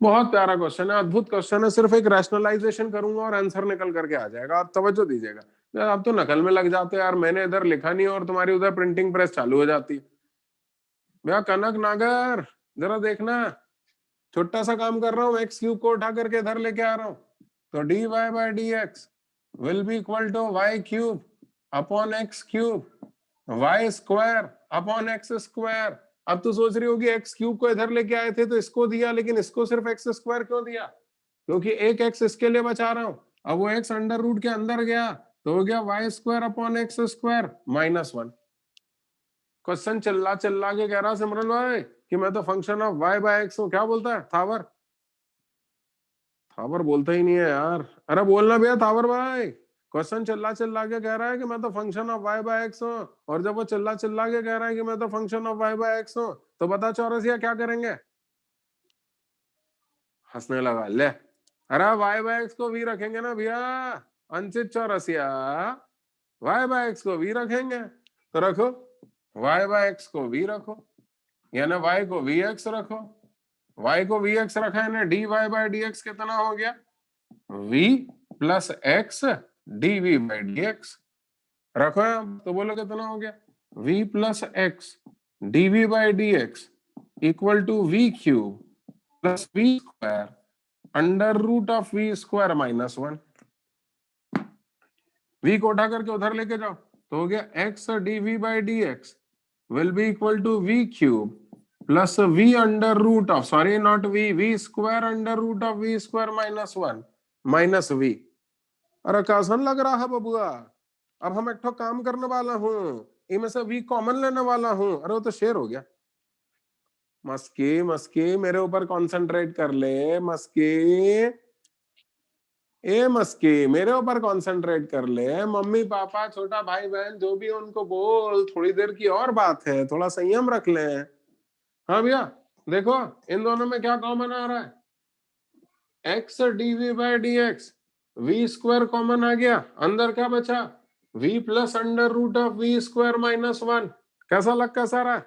बहुत प्यारा क्वेश्चन है, अद्भुत क्वेश्चन है। सिर्फ एक रैशनलाइजेशन करूंगा और आंसर निकल करके आ जाएगा। आप तवज्जो दीजिएगा यार, आप तो नकल में लग जाते हो यार। मैंने इधर लिखा नहीं और तुम्हारी उधर प्रिंटिंग प्रेस चालू हो जाती है। भैया कनक नागर जरा देखना, छोटा सा काम कर रहा हूँ, एक्स क्यूब को उठा करके इधर लेके आ रहा हूँ, तो dy by D x will be equal to y cube upon x cube y square upon x square. अब तो सोच रही होगी एक्स क्यूब को इधर लेके आए थे तो इसको दिया, लेकिन इसको सिर्फ एक्स स्क्वायर क्यों दिया? क्योंकि एक एक्स इसके लिए बचा रहा हूं। अब वो एक्स अंडर रूट के अंदर गया तो हो गया y square upon x square -1। Question चिल्ला चिल्ला के कह रहा सिमरन भाई कि मैं तो function of y by x हूं। क्या बोलता है थावर? थावर बोलता ही नहीं है यार। अरे बोलना भैया थावर भाई, क्वेश्चन चिल्ला चिल्ला के कह रहा है कि मैं तो function of y by x हूं, और जब वो चिल्ला चिल्ला के कह रहा है कि मैं तो function of y by x हूं, तो बता चौरसिया क्या करेंगे? हंसने लगा ले। अरे वाई बाय एक्स को वी रखेंगे ना भैया, Anchit Chaurasia, y by x को वी रखेंगे, तो रखो वाई बाय एक्स को वी रखो, यानी वाई को वी एक्स रखो। वाई को वी एक्स रखा है ना, d y by D x कितना हो गया? v plus x d v by D x रखो है, तो बोलो कितना हो गया? v plus x d v by D x equal to v cube plus v square under root of v square -1। v को उठा करके उधर लेके जाओ तो हो गया x d v by D x will be equal to v cube plus v under root of, sorry not v square under root of v square -1 minus v। अरे कैसन लग रहा है बबुआ? अब हम एक ठो काम करने वाला हूँ, इनमें से v कॉमन लेने वाला हूँ। अरे वो तो शेर हो गया। मस्की मस्की मेरे ऊपर कंसंट्रेट कर ले, मस्की ए मस्की मेरे ऊपर कंसंट्रेट कर ले। मम्मी पापा छोटा भाई बहन जो भी है उनको बोल थोड़ी देर की और बात है, थोड़ा संयम रख ले। हाँ भैया देखो इन दोनों में क्या कॉमन आ रहा है? X d v by D x, v square common आ गया, अंदर क्या बचा? v plus under root of v square -1। कैसा रहा?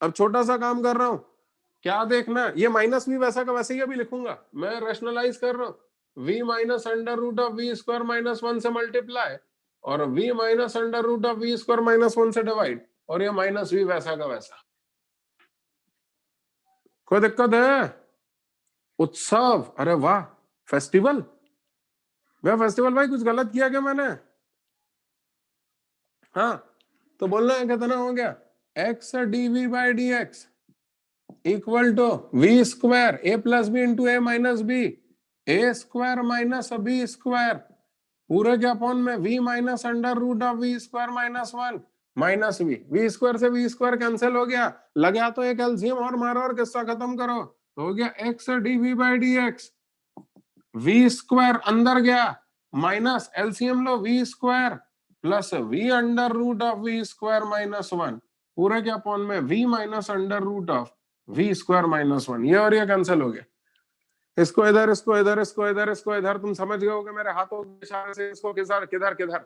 अब छोटा सा काम कर रहा हूं, क्या देखना, ये माइनस भी वैसा का वैसे ही अभी लिखूंगा, मैं रैशनलाइज कर रहा हूं। v minus under root of v square -1 से मल्टीप्लाई और v minus under root of v square -1 से डिवाइड, और ये माइनस v वैसा का वैसा। कोई दिक्कत है? उत्सव, अरे वाह, फेस्टिवल। वह फेस्टिवल भाई कुछ गलत किया क्या मैंने? हाँ तो बोलना है कितना हो गया? X d v by D x equal to v square a plus b into a minus b, a square minus b square पूरे के अपॉन में v minus under root of v square -1 minus v square से v square cancel हो गया, लगा तो एक LCM और मारो और किस्सा खत्म करो, तो हो गया x d v by D x, v square अंदर गया माइनस एलसीएम लो v square plus v under root of v square -1 पूरे के अपॉन में v minus under root of v square -1। ये और ये कैंसिल हो गया, इसको इधर इसको इधर इसको इधर इसको इधर, तुम समझ गए होगे मेरे हाथों के इशारे से इसको किधर किधर किधर।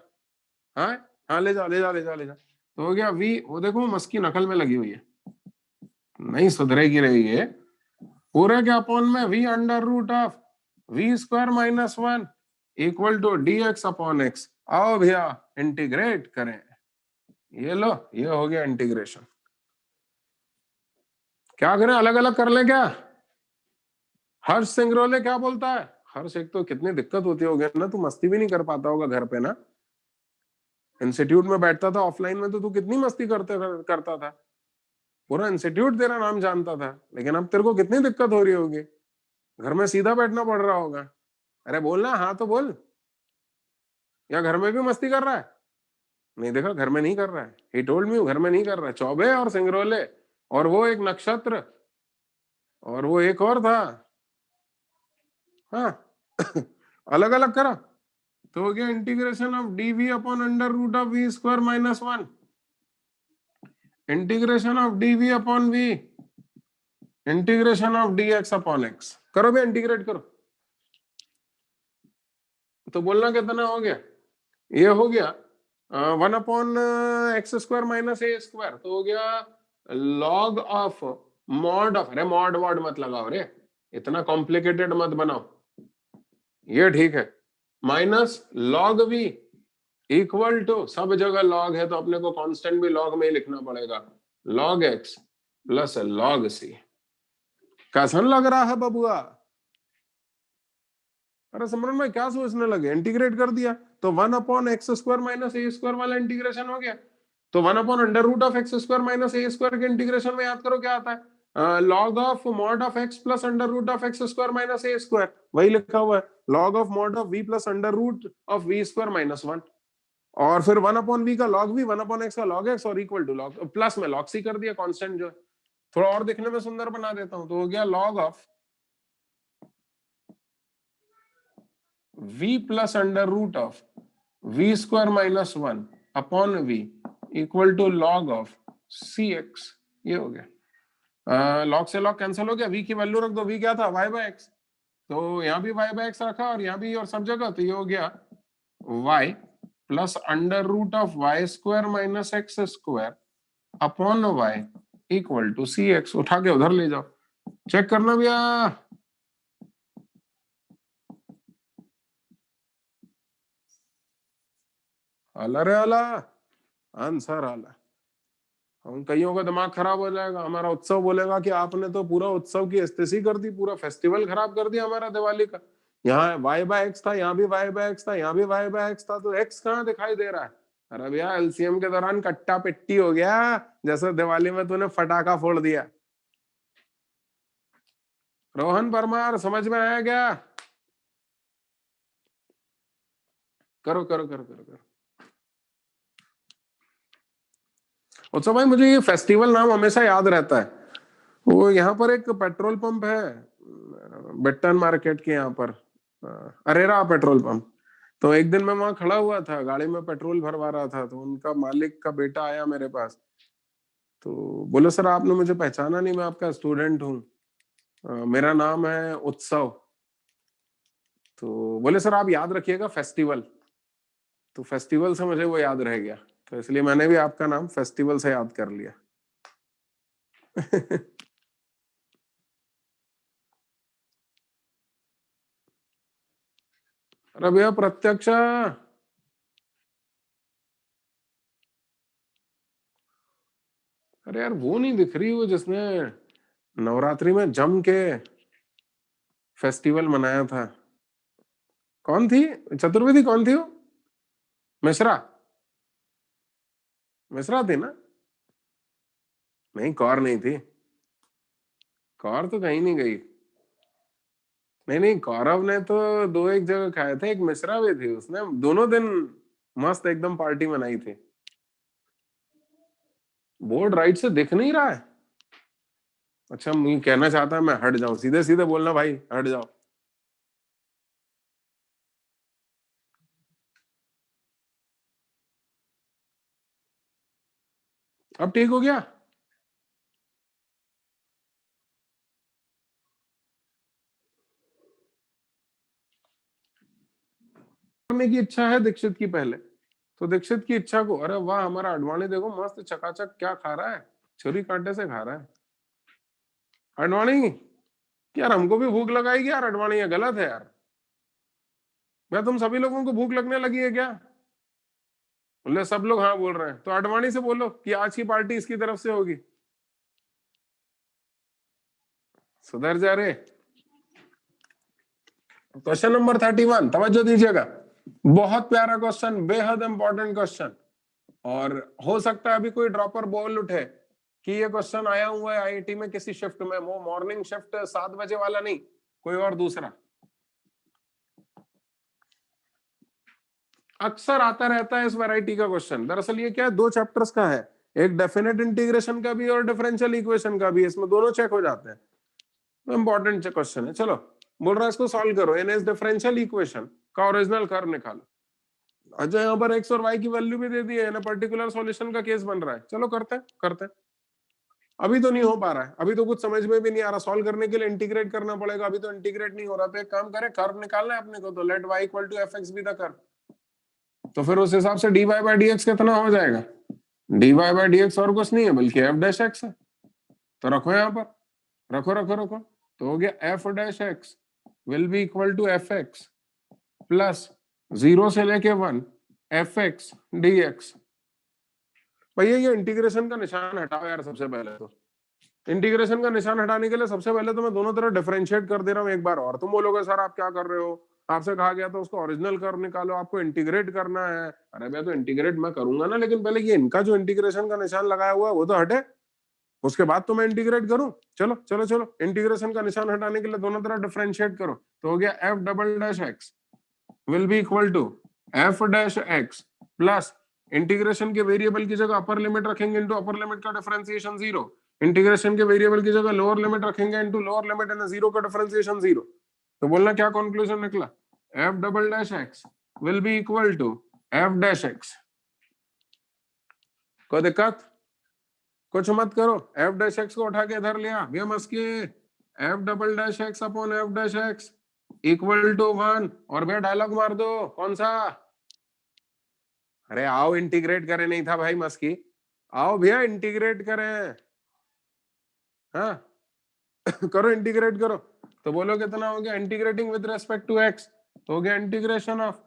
हाँ हाँ ले जा ले जा ले जा ले जा, तो हो गया v, वो देखो मस्की नकल में लगी हुई है, नहीं सुधरेगी रही है। पूरे के अपॉन में v under root of v square -1 equal to d x upon x. आओ भैया इंटीग्रेट करें, ये लो ये हो गया इंटीग्रेशन। क्या करें, अलग अलग कर लें क्या? हर्ष सिंगरोले क्या बोलता है? हर्ष एक तो कितनी दिक्कत होती होगी ना, तू मस्ती भी नहीं कर पाता होगा घर पे ना, इंस्टीट्यूट में बैठता था ऑफलाइन में तो तू कितनी मस्ती करता था, पूरा इंस्टीट्यूट तेरा नाम जानता था, लेकिन अब तेरे को कितनी दिक्कत हो रही होगी, घर में सीधा बैठना पड़ रहा होगा। अरे बोलना, हाँ तो बोल, या घर में भी मस्ती कर रहा है? नहीं देखा, घर में नहीं कर रहा है, ही टोल्ड मी घर में नहीं कर रहा है। चौबे और सिंगरोले और वो एक नक्षत्र और वो एक और था, हाँ अलग अलग करा तो हो गया integration of dv upon under root of v square -1 integration of dv upon v integration of d x upon x. करो भैया इंटीग्रेट करो, तो बोलना कितना हो गया? ये हो गया 1 अपॉन एक्स स्क्वायर माइनस ए स्क्वायर, तो हो गया लॉग ऑफ मॉड ऑफ, अरे मॉड वॉड मत लगाओ रे, इतना कॉम्प्लिकेटेड मत बनाओ, ये ठीक है, minus log v equal to, सब जगह लॉग है तो अपने को कांस्टेंट भी लॉग में ही लिखना पड़ेगा, log x plus log c। कैसन लग रहा है बबुआ? अरे सिमरन भाई क्या सोचने लगे? इंटीग्रेट कर दिया तो 1/x² माइनस a² वाला इंटीग्रेशन हो गया। तो 1/√x² माइनस a² के इंटीग्रेशन में याद करो क्या आता है, log of mod of x plus √x² minus a², वही लिखा हुआ है log of mod of v plus √v² minus 1, और फिर 1/v का log v, 1/x का log x और इक्वल टू log प्लस में log c कर दिया कांस्टेंट जो है। थोड़ा और दिखने में सुंदर बना देता हूं, तो हो गया log of v plus √v² minus 1 upon v equal to log of cx। ये हो गया, log से log कैंसिल हो गया, v की वैल्यू रख दो, v क्या था y/x, तो यहाँ भी y/x रखा और यहाँ भी और सब जगह, तो ये हो गया y plus √y² minus x² upon y equal to cx। उठा के उधर ले जाओ, चेक करना भैया। आला रे आला, आंसर आला। हम कईयों का दिमाग खराब हो जाएगा, हमारा उत्सव बोलेगा कि आपने तो पूरा उत्सव की एस्तेसी कर दी, पूरा फेस्टिवल खराब कर दिया हमारा दिवाली का। यहाँ y/x था, यहाँ भी y/x था, यहाँ भी y/x था, तो x कहाँ दिखाई दे रहा है? अरे भैया एलसीएम के दौरान कट्टा पिट्टी हो गया, जैसे दिवाली में तूने फटाका फोड़ दिया। रोहन परमार, समझ में आया क्या? करो करो करो करो करो। उत्सव भाई मुझे ये फेस्टिवल नाम हमेशा याद रहता है। वो यहाँ पर एक पेट्रोल पंप है बेट्टन मार्केट के यहाँ पर, अरेरा पेट्रोल पंप। तो एक दिन मैं वहां खड़ा हुआ था, गाड़ी में पेट्रोल भरवा रहा था, तो उनका मालिक का बेटा आया मेरे पास, तो बोले सर आपने मुझे पहचाना नहीं, मैं आपका स्टूडेंट हूँ, मेरा नाम है उत्सव। तो बोले सर आप याद रखिएगा फेस्टिवल। तो फेस्टिवल से मुझे वो याद रह गया, तो इसलिए मैंने भी आपका नाम फेस्टिवल से याद कर लिया। अरे भैया प्रत्यक्ष, अरे यार वो नहीं दिख रही, वो जिसने नवरात्रि में जम के फेस्टिवल मनाया था, कौन थी? चतुर्वेदी कौन थी वो? मिश्रा, मिश्रा थी ना? नहीं कौर नहीं थी, कौर तो कहीं नहीं गई। नहीं नहीं, कौरव ने तो 2 एक जगह खाए थे, एक मिश्रा भी थी, उसने दोनों दिन मस्त एकदम पार्टी मनाई थी। बोर्ड राइट से दिख नहीं रहा है? अच्छा मैं कहना चाहता है मैं हट जाऊं, सीधे सीधे बोलना भाई हट जाओ। अब ठीक हो गया? करने की इच्छा है दीक्षित की पहले, तो दीक्षित की इच्छा को, अरे वाह हमारा अडवाणी देखो मस्त चकाचक क्या खा रहा है, छुरी कांटे से खा रहा है। अडवाणी यार, हमको भी भूख लगाएगी यार, अडवाणी ये गलत है यार। क्या तुम सभी लोगों को भूख लगने लगी है क्या? बोले सब लोग हाँ बोल रहे हैं, तो अडवाणी से बोलो कि आज की पार्टी इसकी तरफ से होगी। सुधर जा रे। क्वेश्चन नंबर 31, तवज्जो दीजिएगा, बहुत प्यारा क्वेश्चन, बेहद इंपॉर्टेंट क्वेश्चन, और हो सकता है अभी कोई ड्रॉपर बोल उठे कि ये क्वेश्चन आया हुआ है आईआईटी में किसी शिफ्ट में, वो मॉर्निंग शिफ्ट 7 बजे वाला नहीं, कोई और दूसरा। अक्सर आता रहता है इस वैरायटी का क्वेश्चन। दरअसल ये क्या है, 2 चैप्टर्स का है, एक डेफिनेट इंटीग्रेशन का भी और डिफरेंशियल इक्वेशन का भी, इसमें दोनों चेक हो जाते हैं, तो इंपॉर्टेंट क्वेश्चन है। चलो बोल रहा है इसको सॉल्व करो, इन इस डिफरेंशियल इक्वेशन का ओरिजिनल कर्व निकालो। अच्छा यहाँ पर एक्स और वाई की वैल्यू भी दे दी है ना, पर्टिकुलर सॉल्यूशन का केस बन रहा है, चलो करते हैं करते हैं। अभी तो नहीं हो पा रहा है, अभी तो कुछ समझ में भी नहीं आ रहा, सॉल्व करने के लिए इंटीग्रेट करना पड़ेगा, अभी तो इंटीग्रेट नहीं हो रहा, तो एक काम करें, कर्व निकालना है अपने को, तो let y equal to f x be the curve, तो फिर उस हिसाब से dy बाई डी एक्स कितना हो जाएगा, dy बाई डी एक्स और कुछ नहीं है बल्कि f डैश एक्स है, तो रखो यहाँ पर, रखो रखो रखो, तो हो गया f dash x will be equal to f x plus 0 से लेके 1 एफ एक्स डी एक्स। भैया ये इंटीग्रेशन का निशान हटाओ यार। सबसे पहले तो इंटीग्रेशन का निशान हटाने के लिए सबसे पहले तो मैं दोनों तरफ डिफरेंशिएट कर दे रहा हूँ एक बार और। तुम बोलोगे सर आप क्या कर रहे हो, आपसे कहा गया था उसको ओरिजिनल कर्व निकालो, आपको इंटीग्रेट करना है। अरे भैया तो इंटीग्रेट मैं करूंगा ना, लेकिन पहले ये इनका जो इंटीग्रेशन का निशान लगाया हुआ है वो तो हटे, उसके बाद तो मैं इंटीग्रेट करूं। चलो चलो चलो, इंटीग्रेशन का निशान हटाने के लिए दोनों तरफ डिफरेंशिएट करो। तो हो गया f double dash x will be equal to f dash x plus integration के वेरिएबल की जगह अपर लिमिट रखेंगे इनटू अपर लिमिट का डिफरेंशिएशन 0, इंटीग्रेशन के वेरिएबल की जगह लोअर लिमिट रखेंगे इनटू लोअर लिमिट एंड 0 का डिफरेंशिएशन 0। तो बोलना क्या कंक्लूजन निकला, f double dash x will be equal to f dash x. कोई दिक्कत, कुछ मत करो, एफ डैश एक्स को उठा के इधर लिया भैया मस्की, f double dash x upon f dash x equal to 1। और भैया डायलॉग मार दो, कौन सा, अरे आओ इंटीग्रेट करें, नहीं था भाई मस्की, आओ भैया इंटीग्रेट करें। हाँ करो इंटीग्रेट करो। तो बोलो कितना हो गया, integrating with respect to x तो हो गया integration of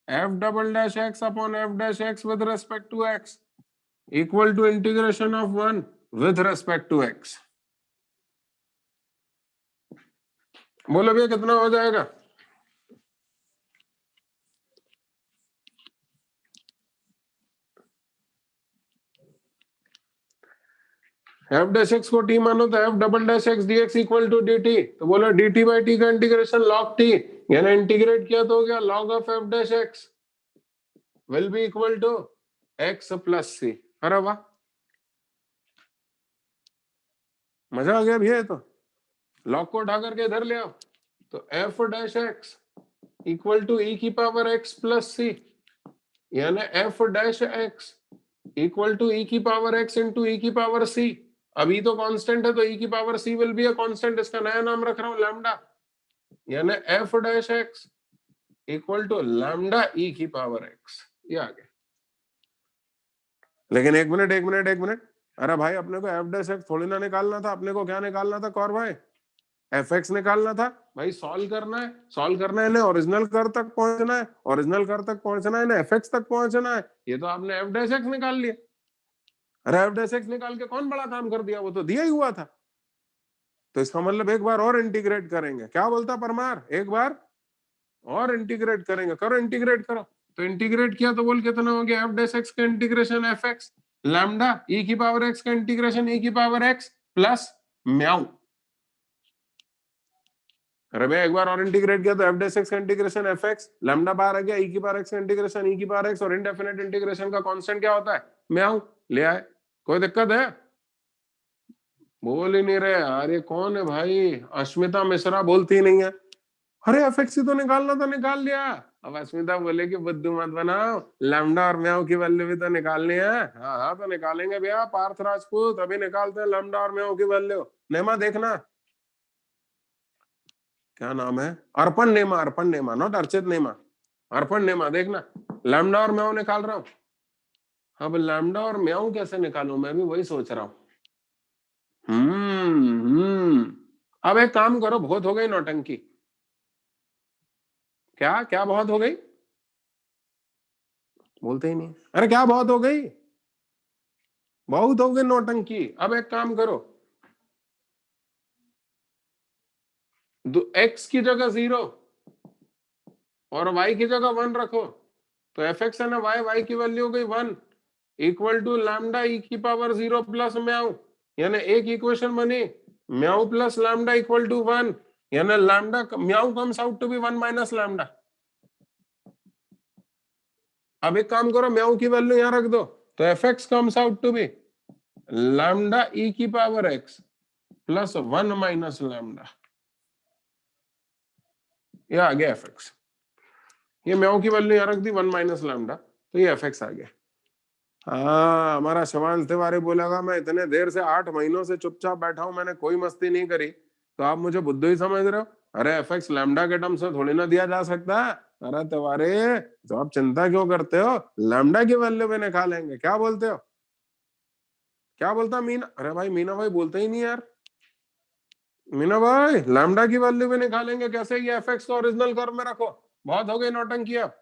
f double dash x upon f dash x with respect to x equal to integration of 1 with respect to x. बोलो भैया कितना हो जाएगा, एफ डैश एक्स को टी मानो तो f double dash x d x equal to d t. तो बोलो डी टी बाई टी का इंटीग्रेशन लॉग टी, यानी इंटीग्रेट किया तो हो गया log of f dash x will be equal to x plus C. अरे वाह, मजा आ गया भैया। तो लॉग को उठा करके इधर ले आओ, तो f dash x equal to e की पावर एक्स प्लस सी, यानी f dash x equal to e की पावर एक्स इंटू ई की पावर सी। अभी तो कांस्टेंट है तो ई की power c will be a constant, इसका नया नाम रख रहा हूं लैम्डा, यानी f dash x equal to lambda e की पावर एक्स। ये आ गया। लेकिन एक मिनट एक मिनट एक मिनट, अरे भाई अपने को एफ डैश एक्स थोड़ी ना निकालना था, अपने को क्या निकालना था कौर भाई, एफ एक्स निकालना था भाई। सॉल्व करना है, सॉल्व करना है ना, ओरिजिनल कर तक पहुंचना है, ओरिजिनल कर तक पहुंचना है ना, एफ एक्स तक पहुंचना है। ये तो आपने एफ डैश एक्स निकाल लिया। अरे एफ डैश एक्स निकाल के कौन बड़ा काम कर दिया, वो तो दिया ही हुआ था। तो इसका मतलब एक बार और इंटीग्रेट करेंगे, क्या बोलता परमार, एक बार और इंटीग्रेट करेंगे। करो इंटीग्रेट करो। तो इंटीग्रेट किया तो बोल कितना हो गया, एफ डैश एक्स का integration F x lambda e की पावर एक्स का इंटीग्रेशन ई की पावर एक्स प्लस म्याऊ। अरे भाई एक बार और इंटीग्रेट किया तो एफ डैश एक्स का इंटीग्रेशन एफ एक्स लैम्डा बाहर आ गया, ई की पावर एक्स का इंटीग्रेशन ई की पावर एक्स, और इंडेफिनिट इंटीग्रेशन का कांस्टेंट क्या होता है, म्याऊ। ले आए, कोई दिक्कत है, बोल ही नहीं रहे यार, ये कौन है भाई, अस्मिता मिश्रा बोलती ही नहीं है। अरे एफ एक्स ही तो निकालना था, निकाल लिया। अब अस्मिता बोले कि बुद्धू मत बनाओ, लैम्डा और म्याऊ की वैल्यू भी तो निकालनी है। हाँ हाँ तो निकालेंगे भैया, पार्थ राजपूत अभी निकालते हैं लैम्डा और म्याऊ की वैल्यू। नेमा देखना, क्या नाम है, अर्पण नेमा, अर्पण नेमा, नॉट अर्चित नेमा, अर्पण नेमा। देखना लैम्डा और म्याऊ निकाल रहा हूं। अब लैम्डा और म्याऊ कैसे निकालूं, मैं भी वही सोच रहा हूं। अब एक काम करो, बहुत हो गई नौटंकी। क्या क्या बहुत हो गई, बोलते ही नहीं। अरे क्या बहुत हो गई, बहुत हो गई नौटंकी। अब एक काम करो, एक्स की जगह 0 और y की जगह 1 रखो, तो एफ एक्स है ना वाई, वाई की वैल्यू हो गई 1 इक्वल टू लैम्डा ई की पावर 0 प्लस म्याऊ, यानी एक इक्वेशन बनी म्याऊ प्लस लैम्डा इक्वल टू 1, यानी लैम्डा म्याऊ comes out to be 1 minus lambda. अब एक काम करो, म्याऊ की वैल्यू यहां रख दो, तो f x comes out to be lambda e की power x plus 1 minus lambda. ये आ गया एफ एक्स। ये म्याऊ की वैल्यू यहां रख दी 1 माइनस लैम्डा, तो ये एफ एक्स आ गया। हाँ हमारा शिवांश तिवारी बोलेगा मैं इतने देर से 8 महीनों से चुपचाप बैठा हूं, मैंने कोई मस्ती नहीं करी, तो आप मुझे बुद्धू ही समझ रहे हो। अरे एफ एक्स लैम्डा के टर्म से थोड़ी ना दिया जा सकता। अरे तिवारी तो आप चिंता क्यों करते हो, लैम्डा की वैल्यू भी निकालेंगे, क्या बोलते हो, क्या बोलता मीना, अरे भाई मीना भाई बोलते ही नहीं यार। मीना भाई लैम्डा की वैल्यू भी निकालेंगे कैसे, ये एफ एक्स को ओरिजिनल कर्व में रखो। बहुत हो गई नौटंकी अब,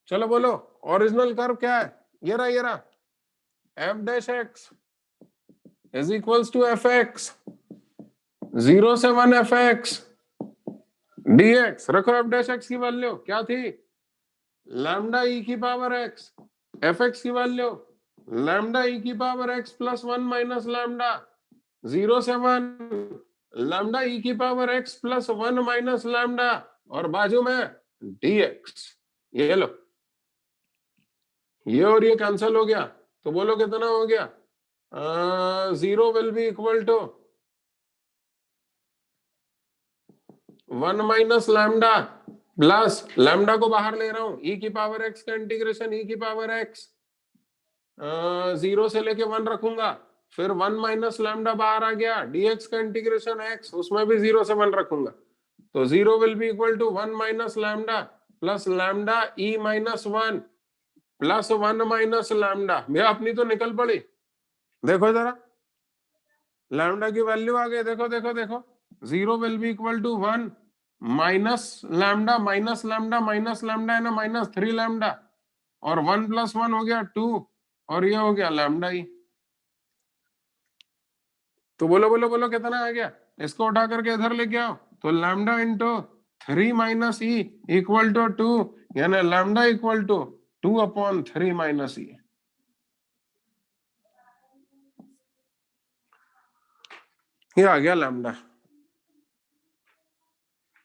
चलो बोलो ओरिजिनल कर्व क्या है, ये रहा ये रहा। F dash x is equals to f x 0 से 1 एफ एक्स dx। रखो एफ डैश एक्स की वैल्यू क्या थी, लैम्डा ई की पावर एक्स, एफ एक्स की वैल्यू लैम्डा ई की power x plus 1 minus lambda 0 से 1 लैम्डा ई की power x plus 1 minus lambda और बाजू में dx। ये लो, ये और ये कैंसिल हो गया, तो बोलो कितना हो गया, 0 will be equal to 1 minus lambda plus lambda को बाहर ले रहा हूं, e की पावर x का इंटीग्रेशन e की पावर x 0 से लेके 1 रखूंगा, फिर 1 माइनस लैम्डा बाहर आ गया, dx का इंटीग्रेशन x उसमें भी 0 से 1 रखूंगा, तो 0 will be equal to 1 minus lambda plus lambda e minus 1 plus 1 minus lambda. भैया अपनी तो निकल पड़ी, देखो जरा लैम्डा की वैल्यू आ गई, देखो देखो देखो 0 will be equal to 1 minus lambda minus lambda minus lambda है ना माइनस 3 लैम्डा और 1 प्लस 1 हो गया 2 और ये हो गया लैम्डा ही। तो बोलो बोलो बोलो कितना आ गया, इसको उठा करके इधर लेके आओ, तो lambda into 3 minus e equal to 2 यानी lambda equal to 2/3 minus e. ये आ गया लैम्डा,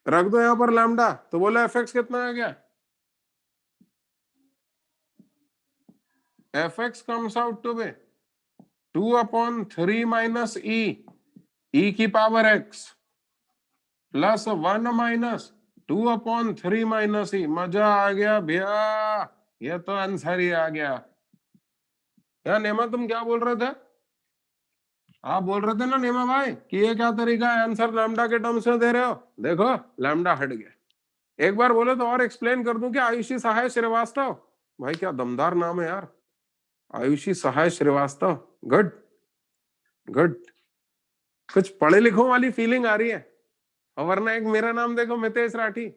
रख दो यहां पर लैम्डा, तो बोलो एफ एक्स कितना आ गया, f x comes out to be 2/3 minus e की power x plus 1 minus 2/3 minus e. मजा आ गया भैया, ये तो आंसर ही आ गया। यार नेमा तुम क्या बोल रहे थे, आप बोल रहे थे ना नेमा भाई कि ये क्या तरीका है आंसर लैम्डा के टर्म्स में दे रहे हो, देखो लैम्डा हट गया। एक बार बोले तो और एक्सप्लेन कर दूं कि आयुषी सहाय श्रीवास्तव, भाई क्या दमदार नाम है यार, आयुषी सहाय श्रीवास्तव, गुड गुड, कुछ पढ़े लिखों वाली फीलिंग आ रही है। और वरना एक मेरा नाम देखो मितेश राठी,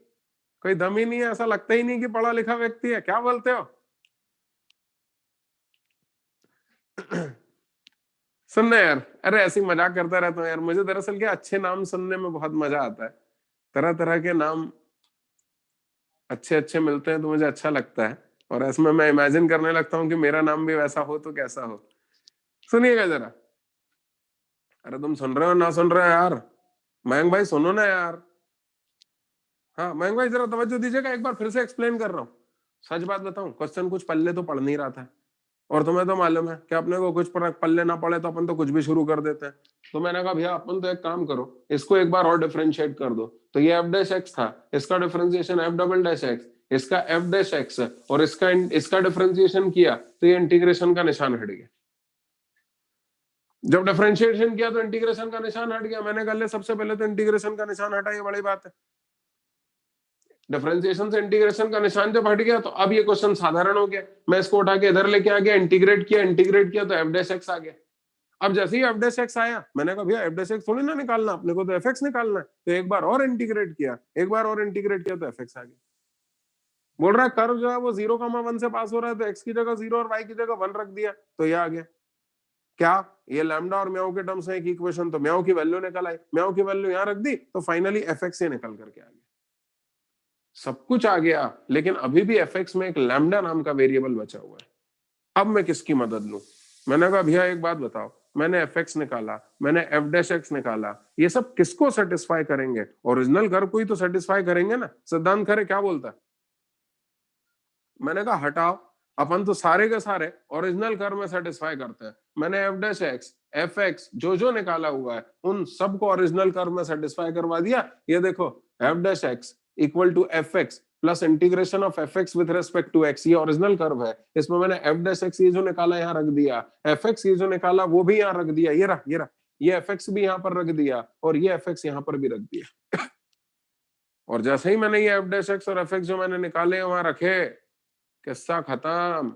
कोई दम ही नहीं है, ऐसा लगता ही नहीं कि पढ़ा लिखा व्यक्ति है, क्या बोलते हो। सुनना यार, अरे ऐसी मजाक करता रहता हूँ यार, मुझे दरअसल क्या अच्छे नाम सुनने में बहुत मजा आता है, तरह तरह के नाम अच्छे अच्छे मिलते हैं तो मुझे अच्छा लगता है, और इसमें मैं इमेजिन करने लगता हूँ कि मेरा नाम भी वैसा हो तो कैसा हो। सुनिएगा जरा, अरे तुम सुन रहे हो ना सुन रहे हो यार, मयंक भाई सुनो ना यार, हाँ मयंक भाई जरा तवज्जो दीजिएगा, एक बार फिर से एक्सप्लेन कर रहा हूँ। सच बात बताऊं, क्वेश्चन कुछ पल्ले तो पढ़ नहीं रहा था, और तुम्हें तो मालूम है कि अपने को कुछ पल्ले ना पड़े तो अपन तो कुछ भी शुरू कर देते हैं। तो मैंने कहा भैया अपन तो एक काम करो, इसको एक बार और डिफरेंशिएट कर दो, तो ये एफ डैश एक्स था, इसका differentiation F double dash x, इसका एफ डैश एक्स और इसका डिफरेंशिएशन किया तो ये इंटीग्रेशन का निशान हट गया। जब डिफरेंशिएशन किया तो इंटीग्रेशन का निशान हट गया, मैंने कहा सबसे पहले तो इंटीग्रेशन का निशान हटा, ये बड़ी बात है। डिफरेंशिएशन से इंटीग्रेशन का निशान जब हट गया तो अब ये क्वेश्चन साधारण हो गया, मैं इसको उठा के इधर लेके आ गया, इंटीग्रेट किया तो एफ डैश एक्स आ गया। अब जैसे ही एफ डैश एक्स आया, मैंने कहा भैया एफ डैश एक्स थोड़ी ना निकालना, अपने को तो एफ एक्स निकालना है, तो एक बार और इंटीग्रेट किया तो एफ एक्स आ गया। बोल रहा है कर्व जो है वो 0,1 से पास हो रहा है, तो एक्स की जगह 0 और वाई की जगह 1 रख दिया, तो ये आ गया। क्या ये लैम्डा और म्याऊ के टर्म्स है एक इक्वेशन, तो म्याऊ की वैल्यू निकल आई, म्याऊ की वैल्यू यहां रख दी, तो फाइनली एफ एक्स से निकल करके आ गया। सब कुछ आ गया, लेकिन अभी भी एफ एक्स में एक लैम्डा नाम का वेरिएबल बचा हुआ है। अब मैं किसकी मदद लूं, मैंने कहा भैया एक बात बताओ, मैंने एफ एक्स निकाला, मैंने एफ डैश एक्स निकाला, ये सब किसको सेटिस्फाई करेंगे, ओरिजिनल कर्व को ही तो सेटिस्फाई करेंगे ना। सिद्धांत खरे क्या बोलता है, मैंने कहा हटाओ, अपन तो सारे के सारे ओरिजिनल कर्व में सेटिस्फाई करते हैं। मैंने F dash x f x जो जो निकाला हुआ है उन सबको ओरिजिनल कर्व में सेटिस्फाई करवा दिया। ये देखो f dash x equal to f x plus integration of f x with respect to x, ये ओरिजिनल कर्व है, इसमें मैंने एफ डैश एक्स ये जो निकाला यहाँ रख दिया, एफ एक्स ये जो निकाला वो भी यहाँ रख दिया, ये रहा ये एफ एक्स भी यहाँ पर रख दिया और ये एफ एक्स यहाँ पर भी रख दिया। और जैसे ही मैंने ये एफ डैश एक्स और एफ एक्स जो मैंने निकाले वहां रखे, किस्सा खत्म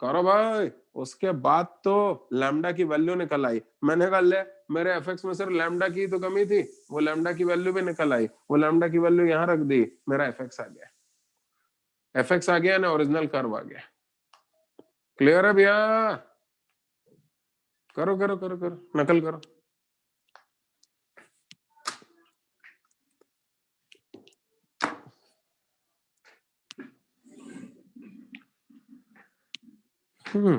करो भाई। उसके बाद तो लैम्डा की वैल्यू निकल आई, मैंने कहा ले मेरे एफ एक्स में सिर्फ लैम्डा की तो कमी थी, वो लैम्डा की वैल्यू भी निकल आई, वो लैम्डा की वैल्यू यहाँ रख दी, मेरा एफ एक्स आ गया, एफ एक्स आ गया ना, ओरिजिनल कर्व आ गया। क्लियर है भैया, करो करो करो करो, नकल करो। हम्म